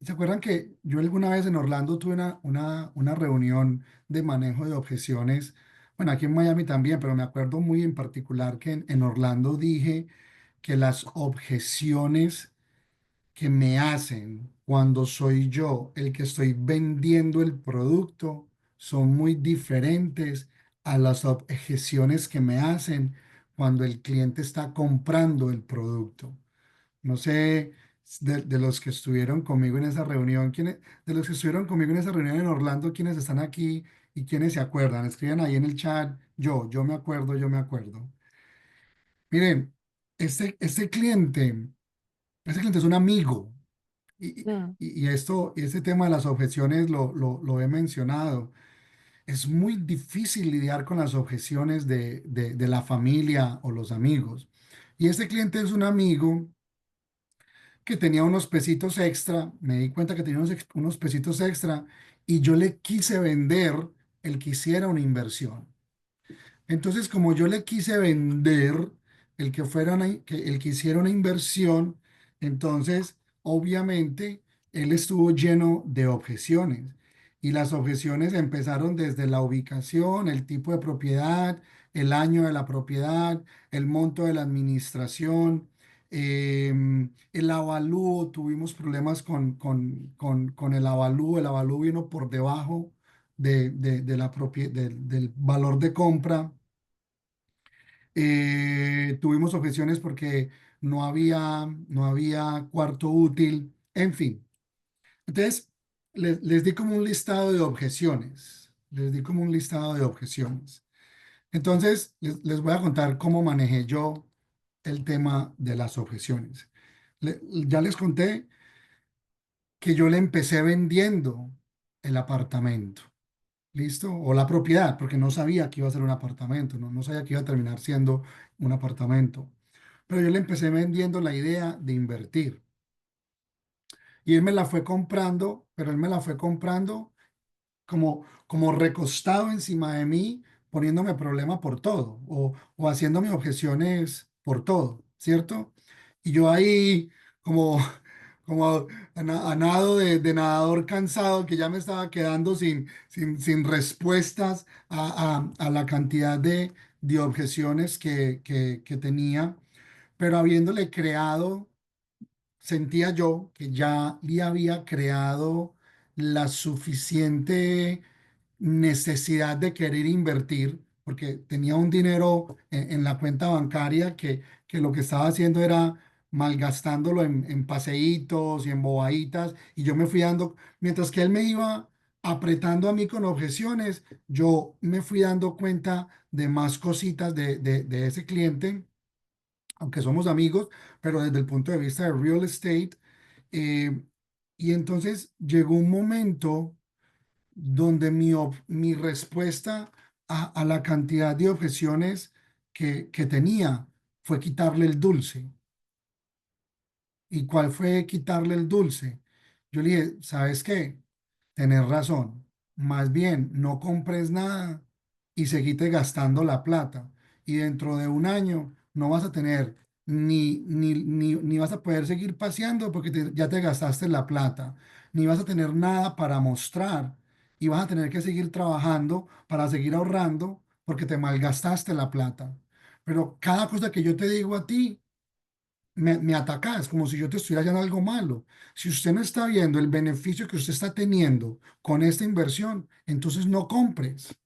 ¿se acuerdan que yo alguna vez en Orlando tuve una reunión de manejo de objeciones? Bueno, aquí en Miami también, pero me acuerdo muy en particular que en Orlando dije que las objeciones que me hacen cuando soy yo el que estoy vendiendo el producto son muy diferentes a las objeciones que me hacen cuando el cliente está comprando el producto. No sé de los que estuvieron conmigo en esa reunión, de los que estuvieron conmigo en esa reunión en Orlando, quienes están aquí y quienes se acuerdan, escriban ahí en el chat, yo me acuerdo, yo me acuerdo. Miren, este cliente, este cliente es un amigo. Y, Mm, y este tema de las objeciones lo he mencionado. Es muy difícil lidiar con las objeciones de la familia o los amigos. Y este cliente es un amigo que tenía unos pesitos extra, me di cuenta que tenía unos pesitos extra y yo le quise vender el que hiciera una inversión. Entonces, como yo le quise vender el que hiciera una inversión, entonces, obviamente, él estuvo lleno de objeciones. Y las objeciones empezaron desde la ubicación, el tipo de propiedad, el año de la propiedad, el monto de la administración, el avalúo. Tuvimos problemas con el avalúo vino por debajo del valor de compra. Tuvimos objeciones porque no había cuarto útil, en fin. Entonces, les di como un listado de objeciones. Les di como un listado de objeciones. Entonces, les voy a contar cómo manejé yo el tema de las objeciones. Ya les conté que yo le empecé vendiendo el apartamento. ¿Listo? O la propiedad, porque no sabía que iba a ser un apartamento, no sabía que iba a terminar siendo un apartamento. Pero yo le empecé vendiendo la idea de invertir. Y él me la fue comprando, pero él me la fue comprando como recostado encima de mí, poniéndome problema por todo o haciéndome objeciones por todo, ¿cierto? Y yo ahí como, como a nado de nadador cansado que ya me estaba quedando sin respuestas a la cantidad de objeciones que tenía, pero habiéndole creado, sentía yo que ya le había creado la suficiente necesidad de querer invertir, porque tenía un dinero en la cuenta bancaria que lo que estaba haciendo era malgastándolo en paseitos y en bobaditas, y yo me fui dando, mientras que él me iba apretando a mí con objeciones, yo me fui dando cuenta de más cositas de ese cliente, aunque somos amigos, pero desde el punto de vista de real estate. eh, y entonces llegó un momento donde mi respuesta a la cantidad de objeciones que tenía fue quitarle el dulce. ¿Y cuál fue quitarle el dulce? Yo le dije, ¿sabes qué? Tenés razón. Más bien, no compres nada y seguite gastando la plata. Y dentro de un año no vas a tener ni vas a poder seguir paseando porque ya te gastaste la plata, ni vas a tener nada para mostrar y vas a tener que seguir trabajando para seguir ahorrando porque te malgastaste la plata. Pero cada cosa que yo te digo a ti, me atacás como si yo te estuviera haciendo algo malo. Si usted no está viendo el beneficio que usted está teniendo con esta inversión, entonces no compres.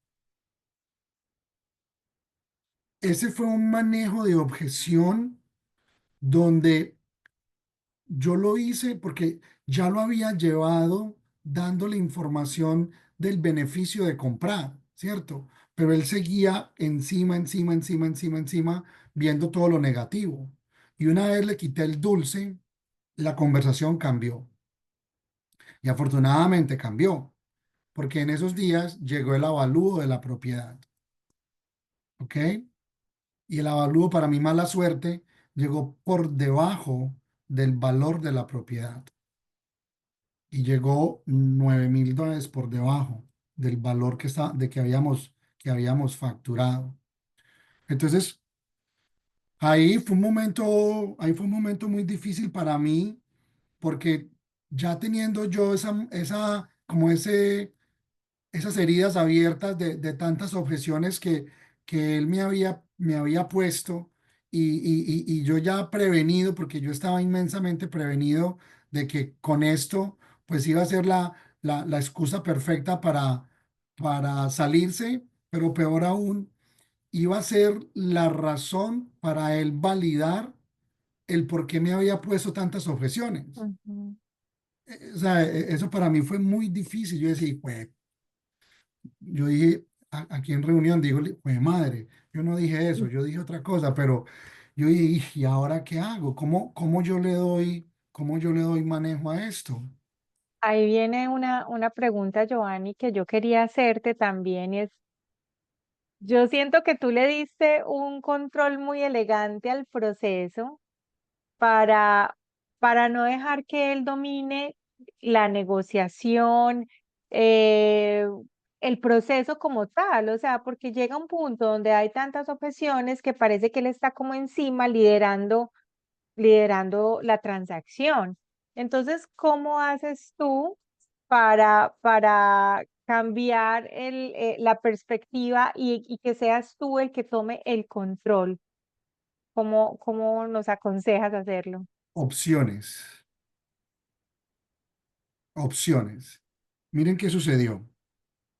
Ese fue un manejo de objeción donde yo lo hice porque ya lo había llevado dándole información del beneficio de comprar, ¿cierto? Pero él seguía encima, viendo todo lo negativo. Y una vez le quité el dulce, la conversación cambió. Y afortunadamente cambió, porque en esos días llegó el avalúo de la propiedad, ¿ok? Y el avalúo, para mi mala suerte, llegó por debajo del valor de la propiedad. Y llegó $9,000 por debajo del valor que habíamos facturado. Entonces, ahí fue un momento muy difícil para mí, porque ya teniendo yo esas heridas abiertas de tantas objeciones que él me había puesto y yo ya prevenido, porque yo estaba inmensamente prevenido de que con esto pues iba a ser la excusa perfecta para salirse, pero peor aún, iba a ser la razón para él validar el por qué me había puesto tantas objeciones. Ujú. O sea, eso para mí fue muy difícil. Yo decía, pues, yo dije, aquí en reunión, digo, pues madre, yo no dije eso, yo dije otra cosa, pero yo dije, ¿y ahora qué hago? Cómo yo le doy manejo a esto? Ahí viene una pregunta, Giovanni, que yo quería hacerte también, y es, yo siento que tú le diste un control muy elegante al proceso para, para no dejar que él domine la negociación, eh, el proceso como tal, o sea, porque llega un punto donde hay tantas objeciones que parece que él está como encima liderando la transacción. Entonces, ¿cómo haces tú para cambiar la perspectiva y que seas tú el que tome el control? ¿Cómo nos aconsejas hacerlo? Opciones, opciones. Miren qué sucedió.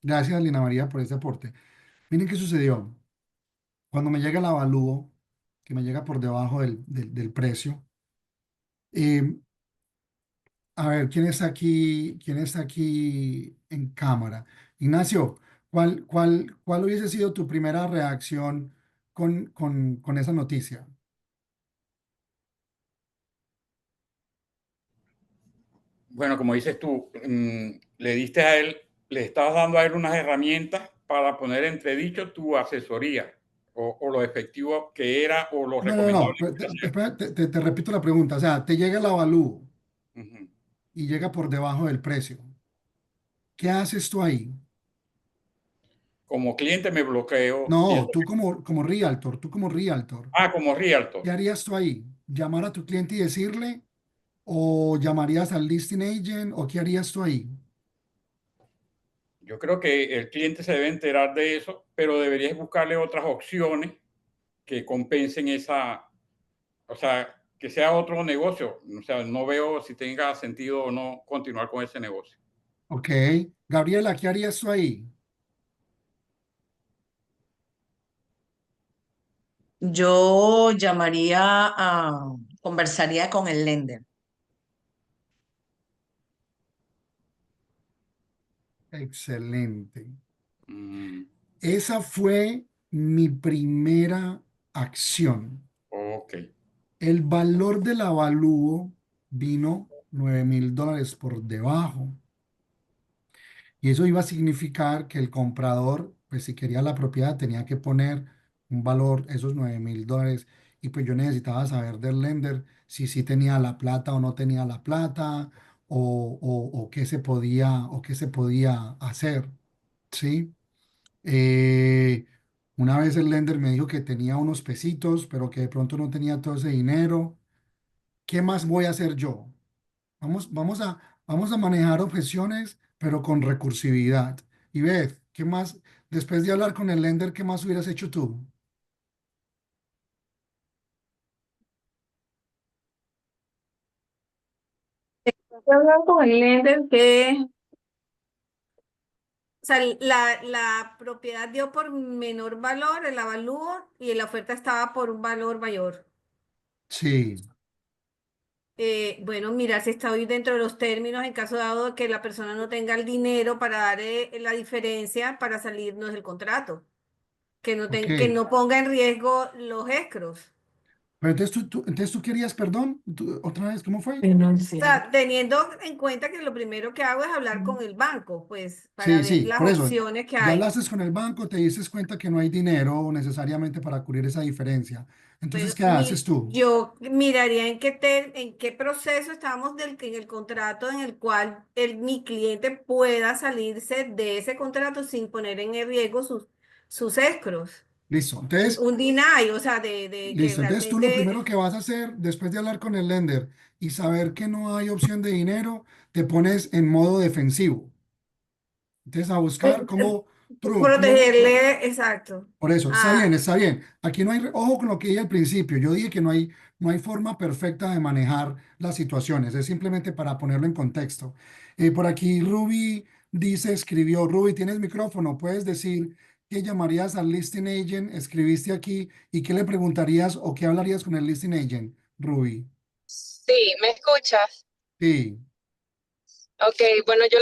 Gracias, Lina María, por este aporte. Miren qué sucedió. Cuando me llega el avalúo, que me llega por debajo del precio, eh, a ver, ¿quién está aquí? ¿Quién está aquí en cámara? Ignacio, ¿cuál hubiese sido tu primera reacción con esa noticia? Bueno, como dices tú, le diste a él, le estabas dando a él unas herramientas para poner entredicho tu asesoría o lo efectivo que era o lo No, no, recomendable no, pero que hacer. espera, te repito la pregunta. O sea, te llega el avalúo Ujú. y llega por debajo del precio. ¿Qué haces tú ahí? Como cliente me bloqueo y No, entonces, tú como realtor, como ¿qué realtor, harías tú ahí? ¿Llamar a tu cliente y decirle? ¿O llamarías al listing agent? ¿O qué harías tú ahí? yo creo que el cliente se debe enterar de eso, pero deberías buscarle otras opciones que compensen esa, o sea, que sea otro negocio. O sea, no veo si tenga sentido o no continuar con ese negocio. Ok. Gabriela, ¿qué harías tú ahí? Yo conversaría con el lender. Excelente. Mm, Esa fue mi primera acción. ok. El valor del avalúo vino $9,000 por debajo. Y eso iba a significar que el comprador, pues si quería la propiedad, tenía que poner un valor, esos $9,000. Y pues yo necesitaba saber del lender si sí tenía la plata o no tenía la plata, o qué se podía hacer. ¿Sí? Eh, una vez el lender me dijo que tenía unos pesitos, pero que de pronto no tenía todo ese dinero. ¿Qué más voy a hacer yo? Vamos a manejar objeciones, pero con recursividad. Y Beth, ¿qué más? Después de hablar con el lender, ¿qué más hubieras hecho tú? Estoy hablando con el lender que, o sea, la propiedad dio por menor valor el avalúo y la oferta estaba por un valor mayor. Sí, Bueno, mirar si está hoy dentro de los términos en caso dado de que la persona no tenga el dinero para dar la diferencia para salirnos del contrato, ok. que no ponga en riesgo los escros. Pero entonces tú querías, perdón, otra vez, ¿cómo fue? O sea, teniendo en cuenta que lo primero que hago es hablar con el banco, pues, para Sí, ver sí, las por eso. opciones que Ya hay. hablaste con el banco, te diste cuenta que no hay dinero necesariamente para cubrir esa diferencia. Entonces, Bueno, ¿qué haces tú? yo miraría en qué proceso estamos en el contrato en el cual mi cliente pueda salirse de ese contrato sin poner en riesgo sus escros. Listo. Entonces, Un deny, o sea, de que Listo, entonces tú lo primero realmente que vas a hacer después de hablar con el lender y saber que no hay opción de dinero, te pones en modo defensivo. Entonces a buscar protegerle, exacto. por eso, está bien, Ah, está bien. Aquí no hay, ojo con lo que dije al principio, yo dije que no hay forma perfecta de manejar las situaciones, es simplemente para ponerlo en contexto. Por aquí Ruby escribió, Ruby, tienes micrófono, puedes decir qué llamarías al listing agent, escribiste aquí y qué le preguntarías o qué hablarías con el listing agent. Ruby. Sí, ¿me escuchas? Sí, Ok, bueno, yo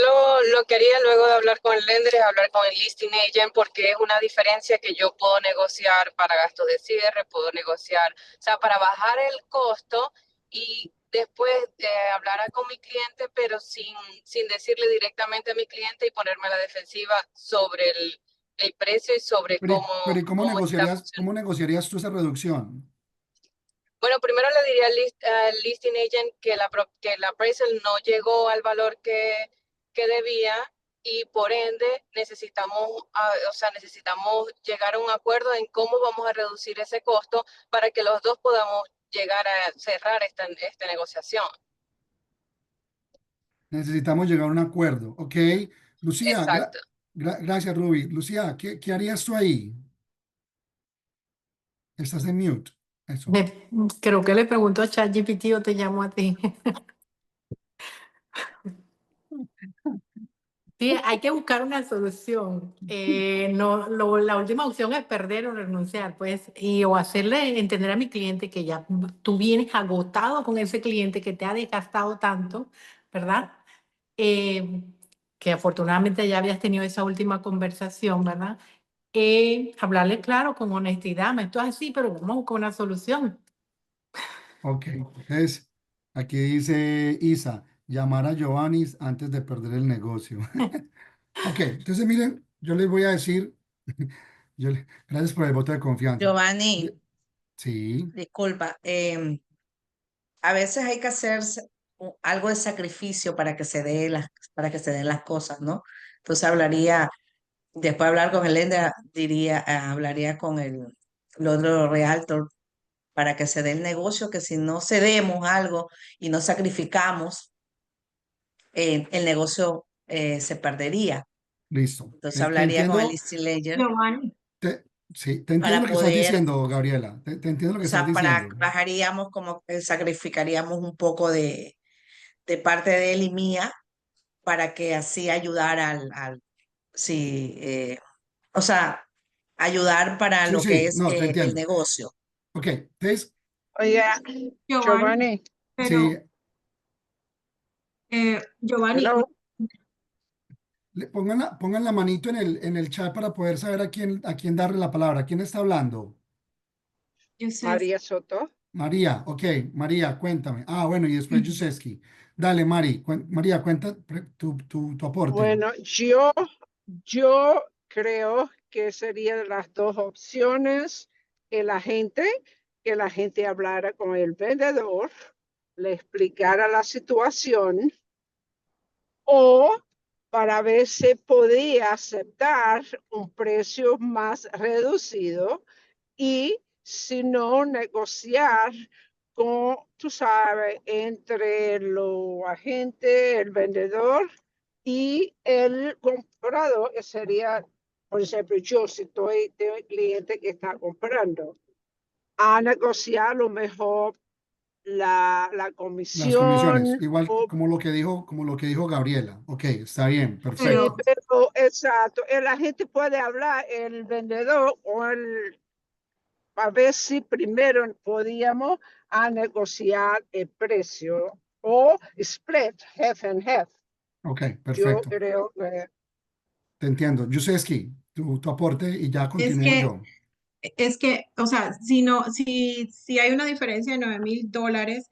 lo que haría luego de hablar con el lender es hablar con el listing agent porque es una diferencia que yo puedo negociar para gastos de cierre, puedo negociar, o sea, para bajar el costo y después hablar con mi cliente, pero sin decirle directamente a mi cliente y ponerme a la defensiva sobre el precio y sobre pero ¿y cómo está cómo funcionando. negociarías tú esa reducción? Bueno, primero le diría al listing agent que que el appraisal no llegó al valor que debía y por ende necesitamos llegar a un acuerdo en cómo vamos a reducir ese costo para que los dos podamos llegar a cerrar esta negociación. Necesitamos llegar a un acuerdo, ¿ok? Lucía, Exacto. gracias, Ruby. Lucía, ¿qué harías tú ahí? Estás en mute. Eso. Creo que le pregunto a ChatGPT o te llamo a ti. Sí, hay que buscar una solución. No, la última opción es perder o renunciar, pues, y o hacerle entender a mi cliente que ya tú vienes agotado con ese cliente que te ha desgastado tanto, ¿verdad? Eh, que afortunadamente ya habías tenido esa última conversación, ¿verdad? Hablarle claro, con honestidad, esto es así, pero vamos a buscar una solución. Ok, entonces aquí dice Isa, llamar a Giovanni antes de perder el negocio. Ok, entonces miren, yo les voy a decir, gracias por el voto de confianza. Giovanni, Sí, disculpa, a veces hay que hacer algo de sacrificio para que se den las cosas, ¿no? Entonces después de hablar con el lender, hablaría con el otro realtor para que se dé el negocio, que si no cedemos algo y no sacrificamos, el negocio se perdería. listo. Entonces Te hablaría con el entiendo, listing ledger Giovanni. sí, te entiendo para lo que estás poder, diciendo, Gabriela. Te entiendo lo o que estás sea, diciendo. bajaríamos como que sacrificaríamos un poco de parte de él y mía para que así ayudara sí, o sea, ayudar para Sí, lo que sí, es no, te el entiendo. negocio. Ok, entonces, Oiga, Giovanni, Giovanni, pero sí, Giovanni, hello. pongan la manito en el chat para poder saber a quién darle la palabra. ¿Quién está hablando? Yusef, María Soto. María, ok, María, cuéntame. Ah, bueno, y después Yuseski. Dale, María, cuenta tu aporte. Bueno, yo creo que serían las dos opciones que que la gente hablara con el vendedor, le explicara la situación o para ver si podía aceptar un precio más reducido y si no negociar con, tú sabes, entre los agentes, el vendedor y el comprador, que sería, por ejemplo, yo si estoy de un cliente que está comprando, a negociar lo mejor la Las comisiones, comisión igual o como lo que dijo Gabriela. Ok, está bien, sí, perfecto. pero exacto, el agente puede hablar, el vendedor o el a ver si primero podíamos a negociar el precio o split half and half. Ok, Yo perfecto. creo que Te entiendo. Yuseski, tu aporte y ya es continúo que, yo. o sea, si no, si hay una diferencia de $9,000,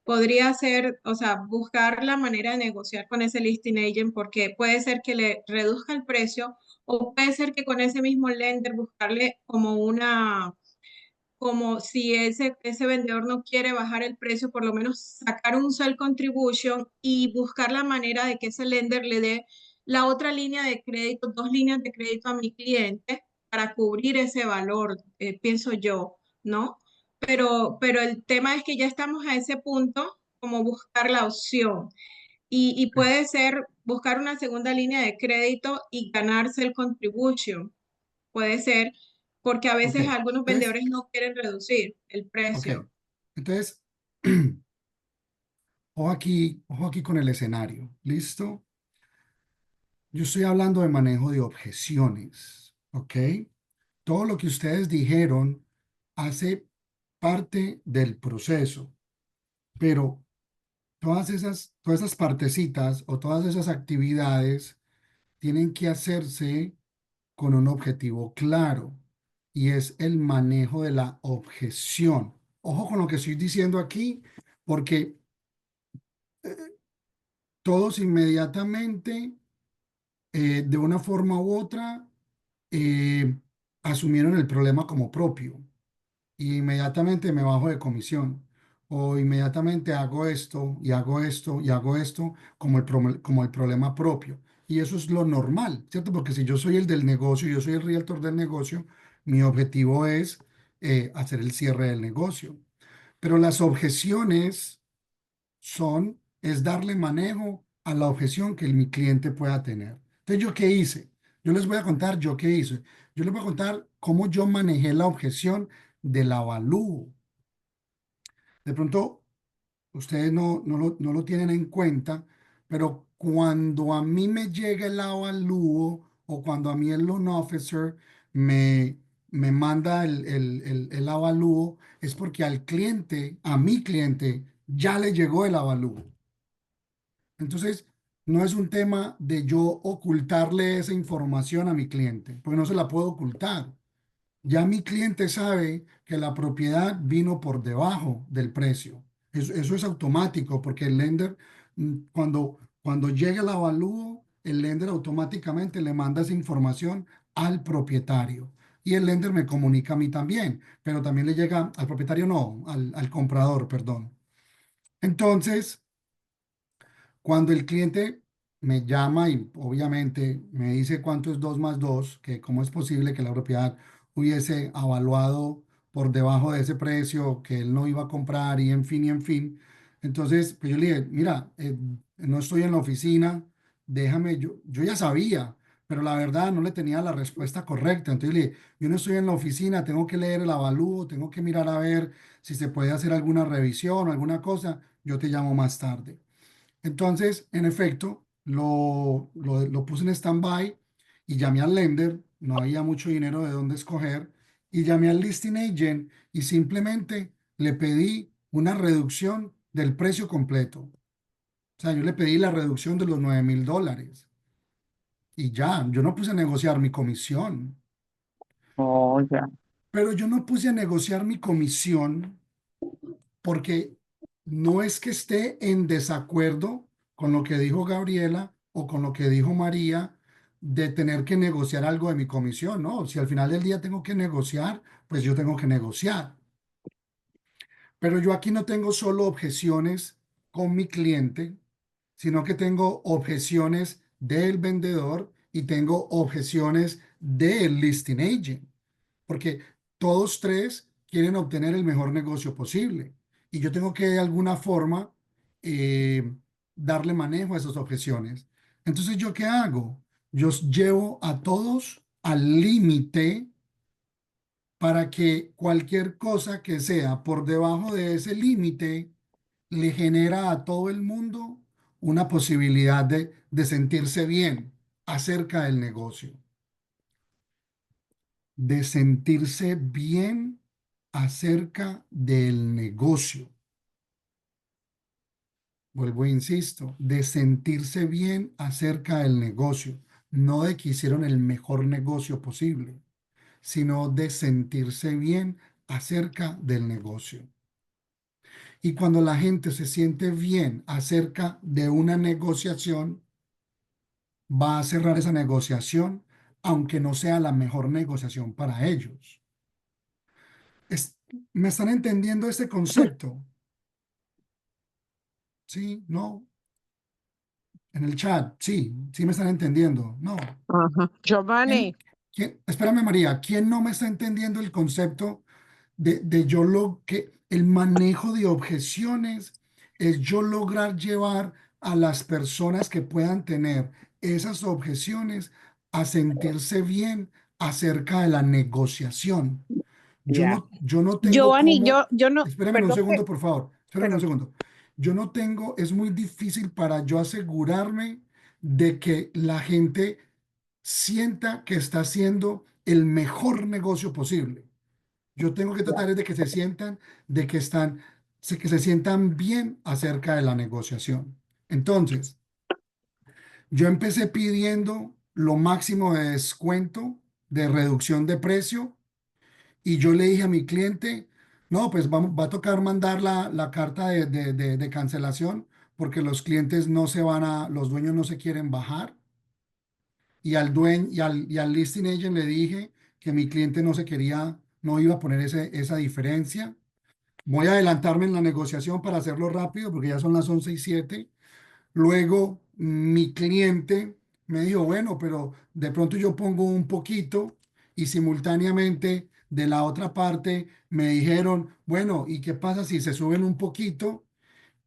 podría ser, o sea, buscar la manera de negociar con ese listing agent porque puede ser que le reduzca el precio o puede ser que con ese mismo lender buscarle como si ese vendedor no quiere bajar el precio, por lo menos sacar un sell contribution y buscar la manera de que ese lender le dé la otra línea de crédito, dos líneas de crédito a mi cliente para cubrir ese valor, pienso yo, ¿no? Pero el tema es que ya estamos a ese punto, como buscar la opción. Y puede ser buscar una segunda línea de crédito y ganarse el contribution. Puede ser, porque a Ok, veces algunos entonces, vendedores no quieren reducir el ok, precio. entonces, ojo aquí con el escenario. ¿Listo? Yo estoy hablando de manejo de objeciones, ¿ok? Todo lo que ustedes dijeron hace parte del proceso. pero todas esas partecitas o todas esas actividades tienen que hacerse con un objetivo claro y es el manejo de la objeción. Ojo con lo que estoy diciendo aquí, porque todos inmediatamente, de una forma u otra, eh, asumieron el problema como propio y inmediatamente me bajo de comisión o inmediatamente hago esto y hago esto y hago esto como el problema propio. Y eso es lo normal, ¿cierto? Porque si yo soy el del negocio, yo soy el realtor del negocio, mi objetivo es hacer el cierre del negocio. Pero las objeciones es darle manejo a la objeción que mi cliente pueda tener. Entonces, ¿yo qué hice? Yo les voy a contar yo qué hice. Yo les voy a contar cómo yo manejé la objeción del avalúo. De pronto, ustedes no lo tienen en cuenta, pero cuando a mí me llega el avalúo o cuando a mí el loan officer me manda el avalúo, es porque al cliente, a mi cliente, ya le llegó el avalúo. Entonces, no es un tema de yo ocultarle esa información a mi cliente, porque no se la puedo ocultar. Ya mi cliente sabe que la propiedad vino por debajo del precio. Eso es automático porque el lender, cuando llega el avalúo, el lender automáticamente le manda esa información al propietario. Y el lender me comunica a mí también, pero también le llega al propietario, no, al comprador, perdón. Entonces, cuando el cliente me llama y obviamente me dice cuánto es 2 más 2, que cómo es posible que la propiedad hubiese avaluado por debajo de ese precio, que él no iba a comprar y en fin y en fin. Entonces, pues yo le dije, mira, no estoy en la oficina, déjame, yo ya sabía, pero la verdad no le tenía la respuesta correcta. Entonces le dije, yo no estoy en la oficina, tengo que leer el avalúo, tengo que mirar a ver si se puede hacer alguna revisión o alguna cosa, yo te llamo más tarde. Entonces, en efecto, lo puse en stand-by y llamé al lender, no había mucho dinero de dónde escoger, y llamé al listing agent y simplemente le pedí una reducción del precio completo. O sea, yo le pedí la reducción de los $9,000 y ya, yo no puse a negociar mi comisión, Oh, ya. pero yo no puse a negociar mi comisión porque no es que esté en desacuerdo con lo que dijo Gabriela o con lo que dijo María de tener que negociar algo de mi comisión, ¿no? Si al final del día tengo que negociar, pues yo tengo que negociar. Pero yo aquí no tengo solo objeciones con mi cliente, sino que tengo objeciones del vendedor y tengo objeciones del listing agent, porque todos tres quieren obtener el mejor negocio posible y yo tengo que de alguna forma eh, darle manejo a esas objeciones. Entonces, ¿yo qué hago? Yo llevo a todos al límite para que cualquier cosa que sea por debajo de ese límite le genera a todo el mundo una posibilidad de sentirse bien acerca del negocio, de sentirse bien acerca del negocio. Vuelvo e insisto, de sentirse bien acerca del negocio, no de que hicieron el mejor negocio posible, sino de sentirse bien acerca del negocio. Y cuando la gente se siente bien acerca de una negociación, va a cerrar esa negociación, aunque no sea la mejor negociación para ellos. ¿Me están entendiendo este concepto? Sí, no. En el chat, sí, sí me están entendiendo. No. Ajá. Giovanni, Espérame, María, ¿quién no me está entendiendo el concepto de el manejo de objeciones es yo lograr llevar a las personas que puedan tener esas objeciones a sentirse bien acerca de la negociación? ya. Yo no tengo Giovanni, cómo, yo no, espérame un perdón, segundo, por favor, espérame un pero segundo. Yo no tengo, es muy difícil para yo asegurarme de que la gente sienta que está haciendo el mejor negocio posible. Yo tengo que Ya. tratar de que se sientan de que están que se sientan bien acerca de la negociación. Entonces, yo empecé pidiendo lo máximo de descuento, de reducción de precio, y yo le dije a mi cliente, no, pues vamos, va a tocar mandar la carta de cancelación porque los clientes no se van a, los dueños no se quieren bajar. Y al dueño y al listing agent le dije que mi cliente no se quería, no iba a poner esa diferencia. Voy a adelantarme en la negociación para hacerlo rápido porque ya son las 11:07. Luego mi cliente me dijo, bueno, pero de pronto yo pongo un poquito y simultáneamente de la otra parte me dijeron, bueno, ¿y qué pasa si se suben un poquito?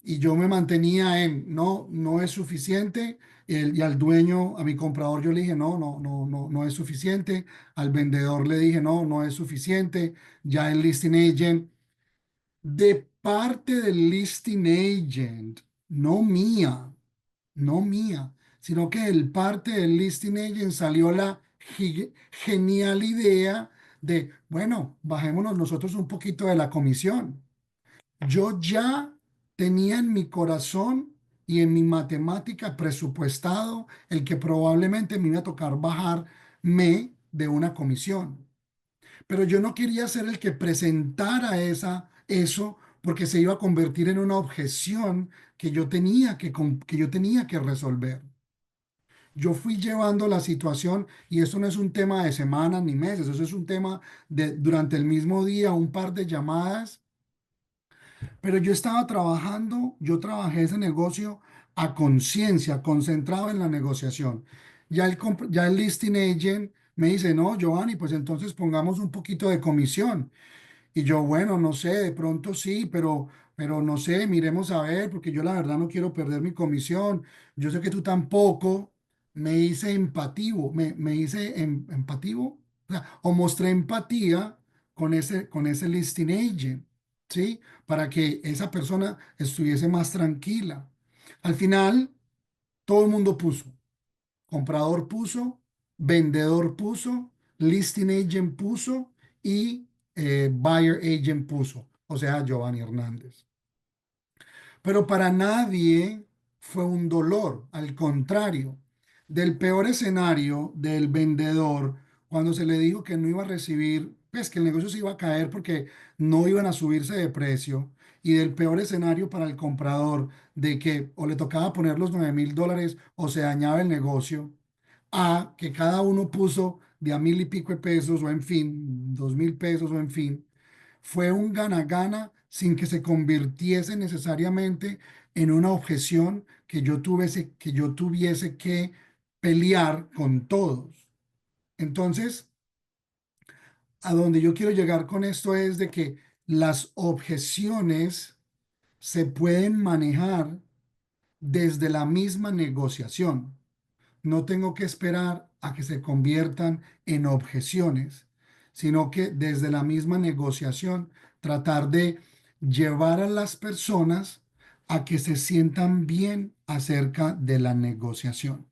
Y yo me mantenía en, no, no es suficiente. Y al dueño, a mi comprador, yo le dije, no, no, no, no, no es suficiente. Al vendedor le dije, no, no es suficiente. Ya el listing agent, de parte del listing agent, no mía, no mía, sino que del parte del listing agent salió la genial idea de, bueno, bajémonos nosotros un poquito de la comisión. Yo ya tenía en mi corazón y en mi matemática presupuestado el que probablemente me iba a tocar bajarme de una comisión. Pero yo no quería ser el que presentara eso porque se iba a convertir en una objeción que yo tenía que resolver. Yo fui llevando la situación y eso no es un tema de semanas ni meses, eso es un tema de durante el mismo día, un par de llamadas, pero yo estaba trabajando, yo trabajé ese negocio a conciencia, concentrado en la negociación. Ya el listing agent me dice, no, Giovanni, pues entonces pongamos un poquito de comisión. Y yo, bueno, no sé, de pronto sí, pero no sé, miremos a ver, porque yo la verdad no quiero perder mi comisión. Yo sé que tú tampoco. Me hice empativo, me hice empativo, o mostré empatía con ese listing agent, ¿sí? Para que esa persona estuviese más tranquila. Al final, todo el mundo puso. Comprador puso, vendedor puso, listing agent puso y buyer agent puso, o sea, Giovanni Hernández. Pero para nadie fue un dolor, al contrario, del peor escenario del vendedor, cuando se le dijo que no iba a recibir, pues que el negocio se iba a caer porque no iban a subirse de precio, y del peor escenario para el comprador, de que o le tocaba poner los $9,000 o se dañaba el negocio, a que cada uno puso de a mil y pico de pesos o en fin, 2,000 pesos o en fin, fue un gana-gana sin que se convirtiese necesariamente en una objeción que yo tuviese que pelear con todos. Entonces, a donde yo quiero llegar con esto es de que las objeciones se pueden manejar desde la misma negociación. No tengo que esperar a que se conviertan en objeciones, sino que desde la misma negociación tratar de llevar a las personas a que se sientan bien acerca de la negociación.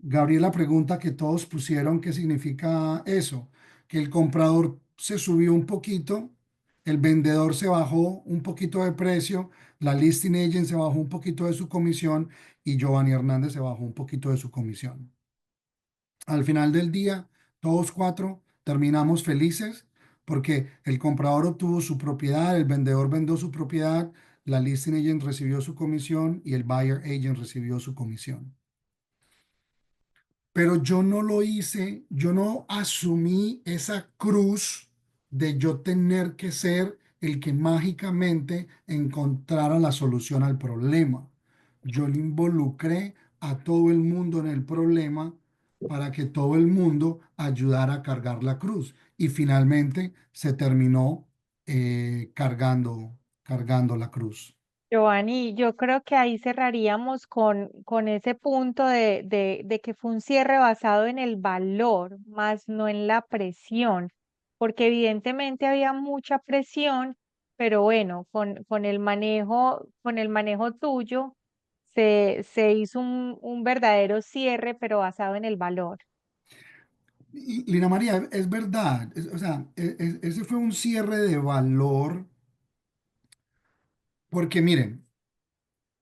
Gabriela pregunta que todos pusieron qué significa eso, que el comprador se subió un poquito, el vendedor se bajó un poquito de precio, la listing agent se bajó un poquito de su comisión y Giovanni Hernández se bajó un poquito de su comisión. Al final del día, todos cuatro terminamos felices porque el comprador obtuvo su propiedad, el vendedor vendió su propiedad, la listing agent recibió su comisión y el buyer agent recibió su comisión. Pero yo no lo hice, yo no asumí esa cruz de yo tener que ser el que mágicamente encontrara la solución al problema. Yo le involucré a todo el mundo en el problema para que todo el mundo ayudara a cargar la cruz. Y finalmente se terminó cargando la cruz. Giovanni, yo creo que ahí cerraríamos con ese punto de que fue un cierre basado en el valor, más no en la presión, porque evidentemente había mucha presión, pero bueno, con el manejo tuyo se hizo un verdadero cierre, pero basado en el valor. Y, Lina María, es verdad, o sea, ese fue un cierre de valor Porque miren,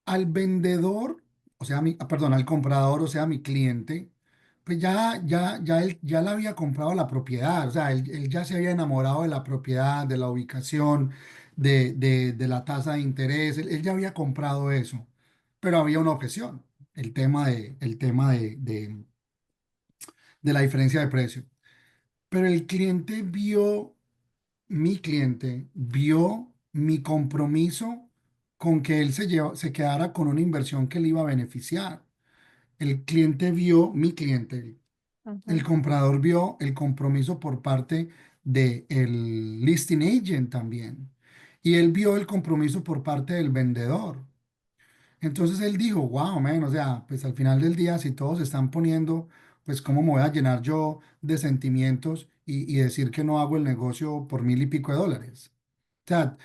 al vendedor, o sea, perdón, al comprador, o sea, mi cliente, pues ya él ya le había comprado la propiedad, o sea, él ya se había enamorado de la propiedad, de la ubicación, de la tasa de interés, él ya había comprado eso, pero había una objeción, el tema de la diferencia de precio. Pero mi cliente vio mi compromiso con que él se quedara con una inversión que le iba a beneficiar. El cliente vio, mi cliente, el Ujú, comprador vio el compromiso por parte del listing agent también. Y él vio el compromiso por parte del vendedor. Entonces él dijo, wow, man, o sea, pues al final del día, si todos se están poniendo, pues cómo me voy a llenar yo de sentimientos y decir que no hago el negocio por $1000 y pico. O sea,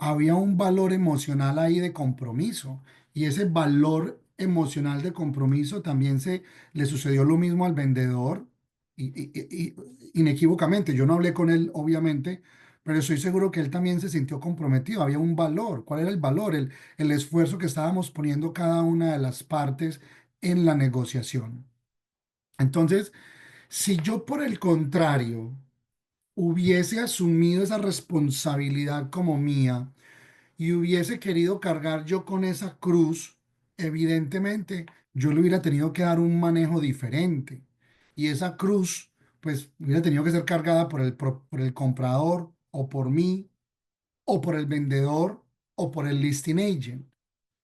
había un valor emocional ahí de compromiso y ese valor emocional de compromiso también le sucedió lo mismo al vendedor inequívocamente. Yo no hablé con él, obviamente, pero estoy seguro que él también se sintió comprometido. Había un valor. ¿Cuál era el valor? El esfuerzo que estábamos poniendo cada una de las partes en la negociación. Entonces, si yo por el contrario hubiese asumido esa responsabilidad como mía y hubiese querido cargar yo con esa cruz, evidentemente yo le hubiera tenido que dar un manejo diferente. Y esa cruz, pues, hubiera tenido que ser cargada por el comprador o por mí o por el vendedor o por el listing agent.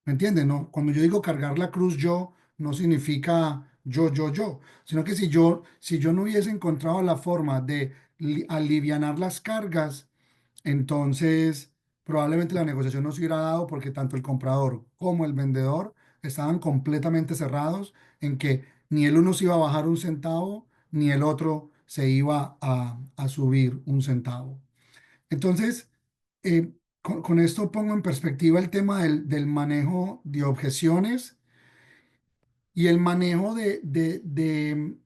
¿Me entienden? No, cuando yo digo cargar la cruz yo, no significa yo, sino que si yo no hubiese encontrado la forma de alivianar las cargas, entonces probablemente la negociación no se hubiera dado porque tanto el comprador como el vendedor estaban completamente cerrados en que ni el uno se iba a bajar un centavo, ni el otro se iba a subir un centavo. Entonces, con esto pongo en perspectiva el tema del manejo de objeciones y el manejo de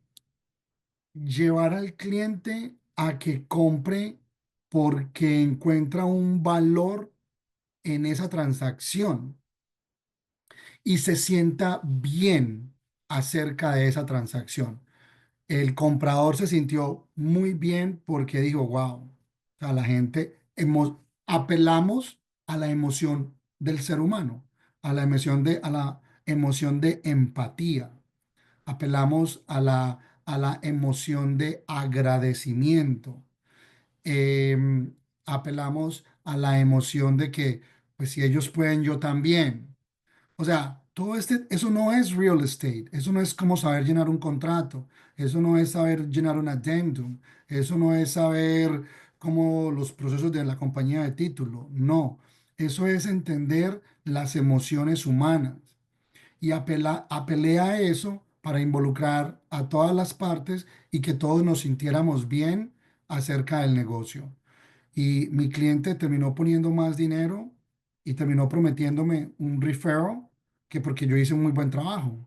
llevar al cliente a que compre porque encuentra un valor en esa transacción y se sienta bien acerca de esa transacción. El comprador se sintió muy bien porque dijo, wow, o sea, la gente, apelamos a la emoción del ser humano, a la emoción de empatía, apelamos a la emoción de agradecimiento, em, apelamos a la emoción de que, pues si ellos pueden, yo también. O sea, eso no es real estate, eso no es como saber llenar un contrato, eso no es saber llenar un addendum, eso no es saber cómo los procesos de la compañía de título, no, eso es entender las emociones humanas y apelé a eso para involucrar a todas las partes y que todos nos sintiéramos bien acerca del negocio. Y mi cliente terminó poniendo más dinero y terminó prometiéndome un referral que porque yo hice un muy buen trabajo.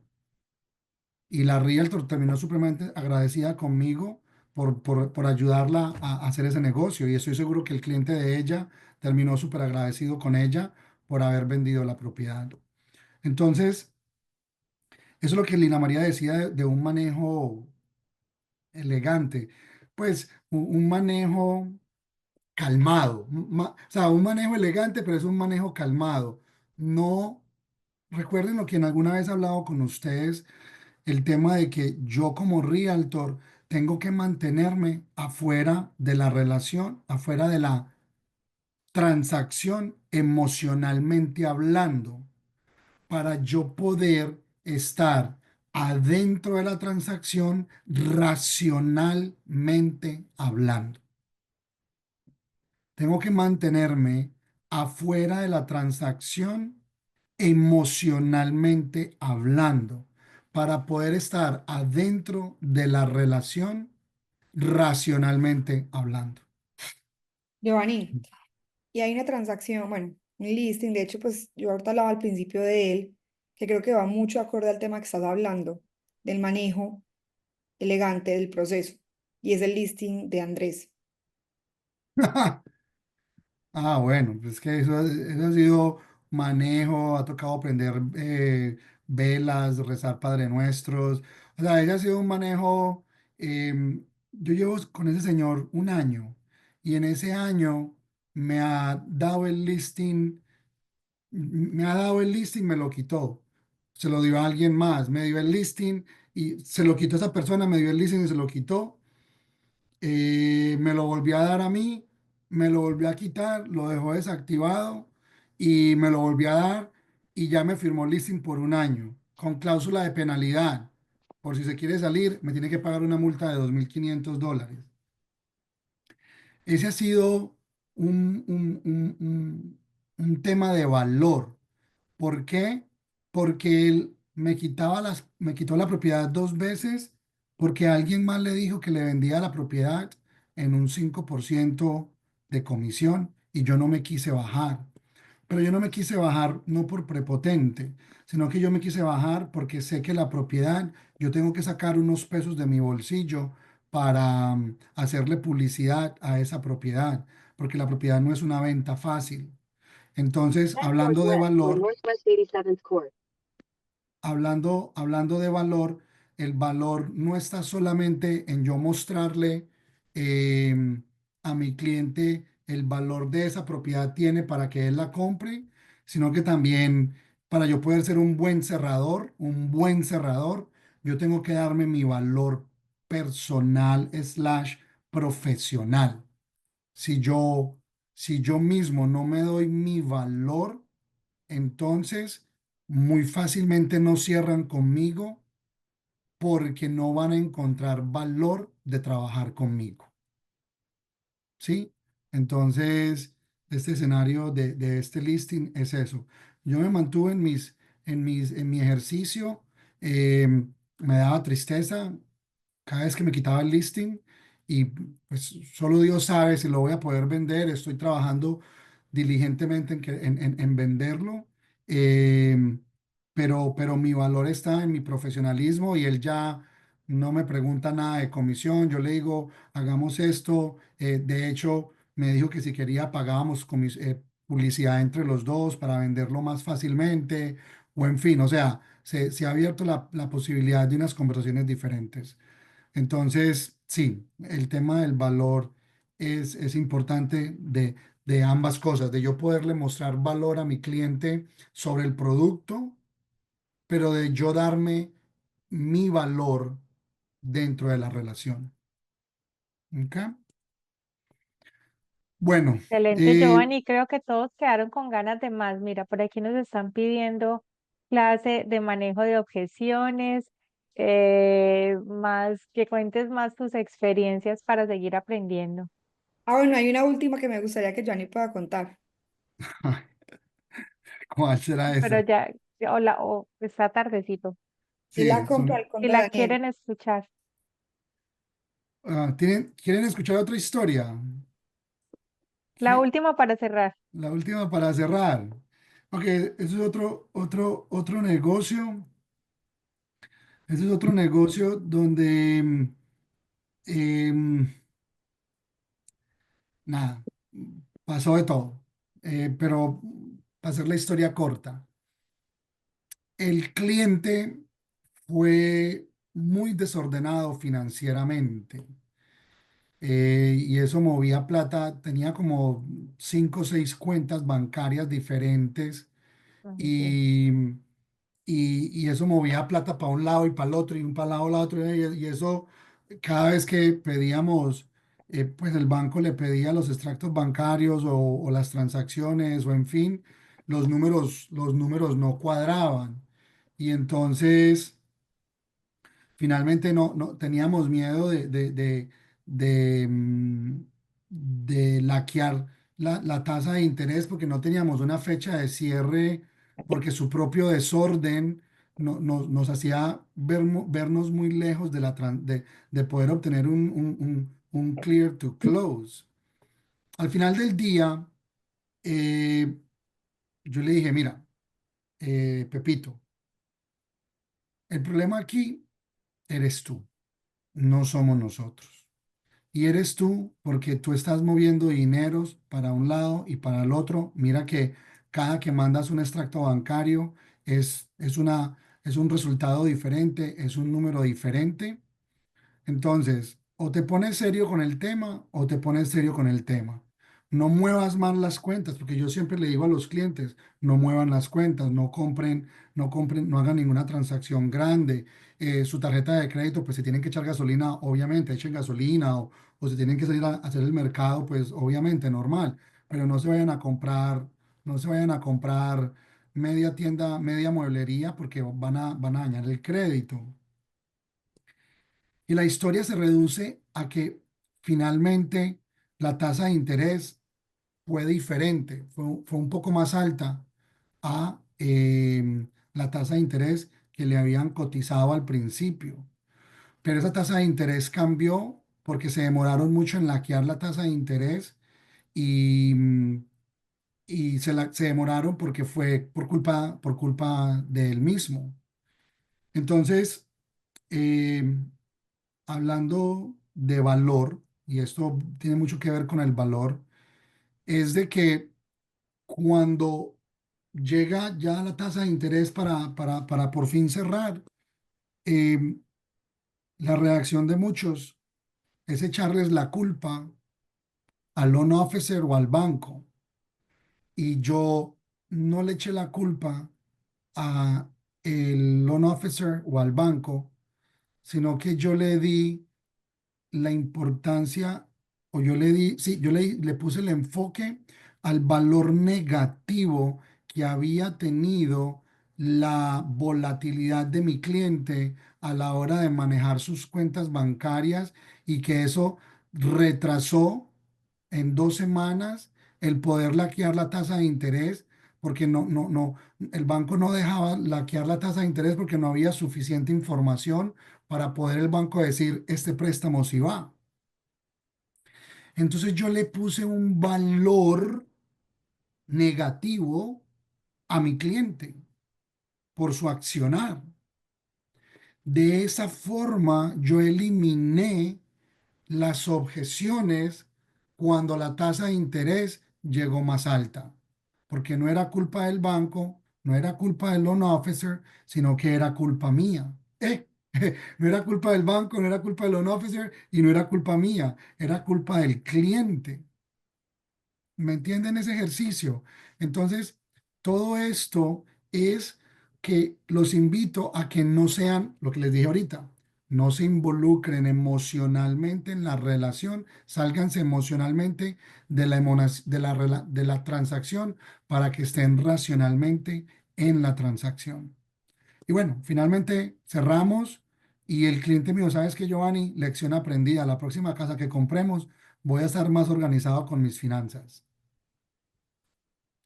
Y la realtor terminó supremamente agradecida conmigo por ayudarla a hacer ese negocio. Y estoy seguro que el cliente de ella terminó súper agradecido con ella por haber vendido la propiedad. Entonces, eso es lo que Lina María decía de un manejo elegante. Pues un manejo calmado, o sea, un manejo elegante, pero es un manejo calmado. No, recuerden lo que en alguna vez he hablado con ustedes, el tema de que yo como realtor tengo que mantenerme afuera de la relación, afuera de la transacción emocionalmente hablando, para yo poder estar adentro de la transacción racionalmente hablando. Tengo que mantenerme afuera de la transacción emocionalmente hablando para poder estar adentro de la relación racionalmente hablando. Giovanni, y hay una transacción, bueno, un listing, de hecho, pues yo ahorita hablaba al principio de él, que creo que va mucho acorde al tema que estás hablando, del manejo elegante del proceso, y es el listing de Andrés. Ah, bueno, pues que eso ha sido manejo, ha tocado aprender velas, rezar Padre Nuestros. O sea, ese ha sido un manejo. Yo llevo con ese señor un año y en ese año me ha dado el listing, me lo quitó. Se lo dio a alguien más, me dio el listing y se lo quitó a esa persona, me dio el listing y se lo quitó. Me lo volvió a dar a mí, me lo volvió a quitar, lo dejó desactivado y me lo volvió a dar y ya me firmó el listing por un año, con cláusula de penalidad. Por si se quiere salir, me tiene que pagar una multa de $2.500. Ese ha sido un tema de valor. ¿Por qué? Porque él me quitó la propiedad 2 veces porque alguien más le dijo que le vendía la propiedad en un 5% de comisión y yo no me quise bajar. Pero yo no me quise bajar no por prepotente, sino que yo me quise bajar porque sé que la propiedad, yo tengo que sacar unos pesos de mi bolsillo para hacerle publicidad a esa propiedad, porque la propiedad no es una venta fácil. Entonces, hablando de valor, el valor no está solamente en yo mostrarle a mi cliente el valor de esa propiedad tiene para que él la compre, sino que también para yo poder ser un buen cerrador, yo tengo que darme mi valor personal slash profesional. Si yo, si yo mismo no me doy mi valor, entonces muy fácilmente no cierran conmigo porque no van a encontrar valor de trabajar conmigo. ¿Sí? Entonces, este escenario de este listing es eso. Yo me mantuve en mi ejercicio, eh, me daba tristeza cada vez que me quitaba el listing y pues solo Dios sabe si lo voy a poder vender. Estoy trabajando diligentemente en venderlo, eh, pero mi valor está en mi profesionalismo y él ya no me pregunta nada de comisión. Yo le digo, hagamos esto. De hecho, me dijo que si quería pagábamos publicidad entre los dos para venderlo más fácilmente o en fin, o sea, se ha abierto la posibilidad de unas conversaciones diferentes. Entonces, sí, el tema del valor es importante de ambas cosas, de yo poderle mostrar valor a mi cliente sobre el producto, pero de yo darme mi valor dentro de la relación. ¿Ok? Bueno, Excelente, Giovanni. Creo que todos quedaron con ganas de más. Mira, por aquí nos están pidiendo clase de manejo de objeciones, más que cuentes más tus experiencias para seguir aprendiendo. Ah, bueno, hay una última que me gustaría que Johnny pueda contar. ¿cuál será Pero esa? ya, hola, o está tardecito. Él la Sí, compró al Si conde la Daniel. quieren escuchar. ¿quieren escuchar otra historia? La última para cerrar. La última para cerrar. Ok, eso es otro negocio. Ese es otro negocio donde, em, nada, pasó de todo. Pero para hacer la historia corta, el cliente fue muy desordenado financieramente. Y eso movía plata, tenía como 5 o 6 cuentas bancarias diferentes Ok. y, y eso movía plata para un lado y para el otro y un para el lado, la otro y eso cada vez que pedíamos, pues el banco le pedía los extractos bancarios o las transacciones o en fin, los números no cuadraban y entonces finalmente no teníamos miedo de laquear la tasa de interés porque no teníamos una fecha de cierre, porque su propio desorden nos hacía vernos muy lejos de poder obtener un clear to close. Al final del día, eh, yo le dije, mira, Pepito, el problema aquí eres tú, no somos nosotros. y eres tú porque tú estás moviendo dineros para un lado y para el otro. Mira que cada que mandas un extracto bancario es un resultado diferente, es un número diferente. Entonces, o te pones serio con el tema o te pones serio con el tema. No muevas más las cuentas, porque yo siempre le digo a los clientes, no muevan las cuentas, no compren, no hagan ninguna transacción grande. Su tarjeta de crédito, pues se tienen que echar gasolina, obviamente, echen gasolina o se tienen que salir a hacer el mercado, pues obviamente, normal. Pero no se vayan a comprar media tienda, media mueblería, porque van a dañar el crédito. Y la historia se reduce a que finalmente la tasa de interés fue diferente, fue un poco más alta a la tasa de interés que le habían cotizado al principio. Pero esa tasa de interés cambió porque se demoraron mucho en laquear la tasa de interés y, se demoraron porque fue por culpa de él mismo. Entonces, em, hablando de valor, y esto tiene mucho que ver con el valor, es de que cuando llega ya la tasa de interés para por fin cerrar, eh, la reacción de muchos es echarles la culpa al loan officer o al banco. Y yo no le eché la culpa a el loan officer o al banco, sino que yo le di la importancia, o yo le di, sí, yo le puse el enfoque al valor negativo que había tenido la volatilidad de mi cliente a la hora de manejar sus cuentas bancarias y que eso retrasó en 2 semanas el poder laquear la tasa de interés, porque el banco no dejaba laquear la tasa de interés porque no había suficiente información para poder el banco decir, este préstamo sí va. Entonces yo le puse un valor negativo a mi cliente por su accionar. De esa forma yo eliminé las objeciones cuando la tasa de interés llegó más alta, porque no era culpa del banco, no era culpa del loan officer, sino que era culpa mía. No era culpa del banco, no era culpa del loan officer y no era culpa mía, era culpa del cliente. ¿Me entienden ese ejercicio? Entonces, todo esto es que los invito a que no sean, lo que les dije ahorita, no se involucren emocionalmente en la relación, sálganse emocionalmente de la transacción para que estén racionalmente en la transacción. Y bueno, finalmente cerramos y el cliente mío, ¿sabes qué, Giovanni? Lección aprendida. La próxima casa que compremos, voy a estar más organizado con mis finanzas.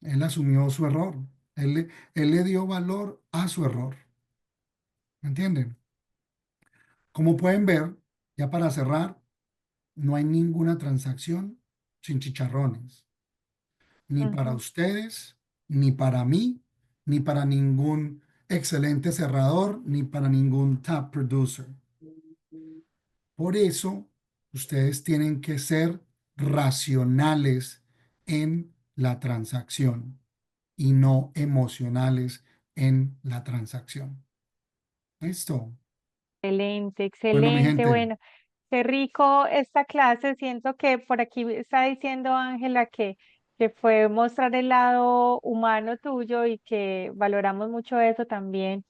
Él asumió su error. Él le dio valor a su error. ¿Me entienden? Como pueden ver, ya para cerrar, no hay ninguna transacción sin chicharrones. Ni para Ujú. ustedes, ni para mí, ni para ningún excelente cerrador, ni para ningún top producer. Por eso, ustedes tienen que ser racionales en la transacción y no emocionales en la transacción. ¿Listo? Excelente, Bueno, mi excelente. gente, Bueno, qué rico esta clase. Siento que por aquí está diciendo Ángela que fue mostrar el lado humano tuyo y que valoramos mucho eso también.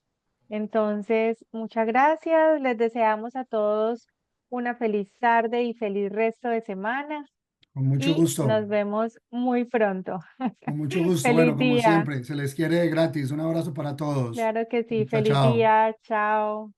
Entonces, muchas gracias. Les deseamos a todos una feliz tarde y feliz resto de semana con mucho y gusto, nos vemos muy pronto. con mucho gusto. Bueno, Feliz como día. siempre, se les quiere gratis. Un abrazo para todos. Claro que sí. Chao, Feliz chao. día. Chao.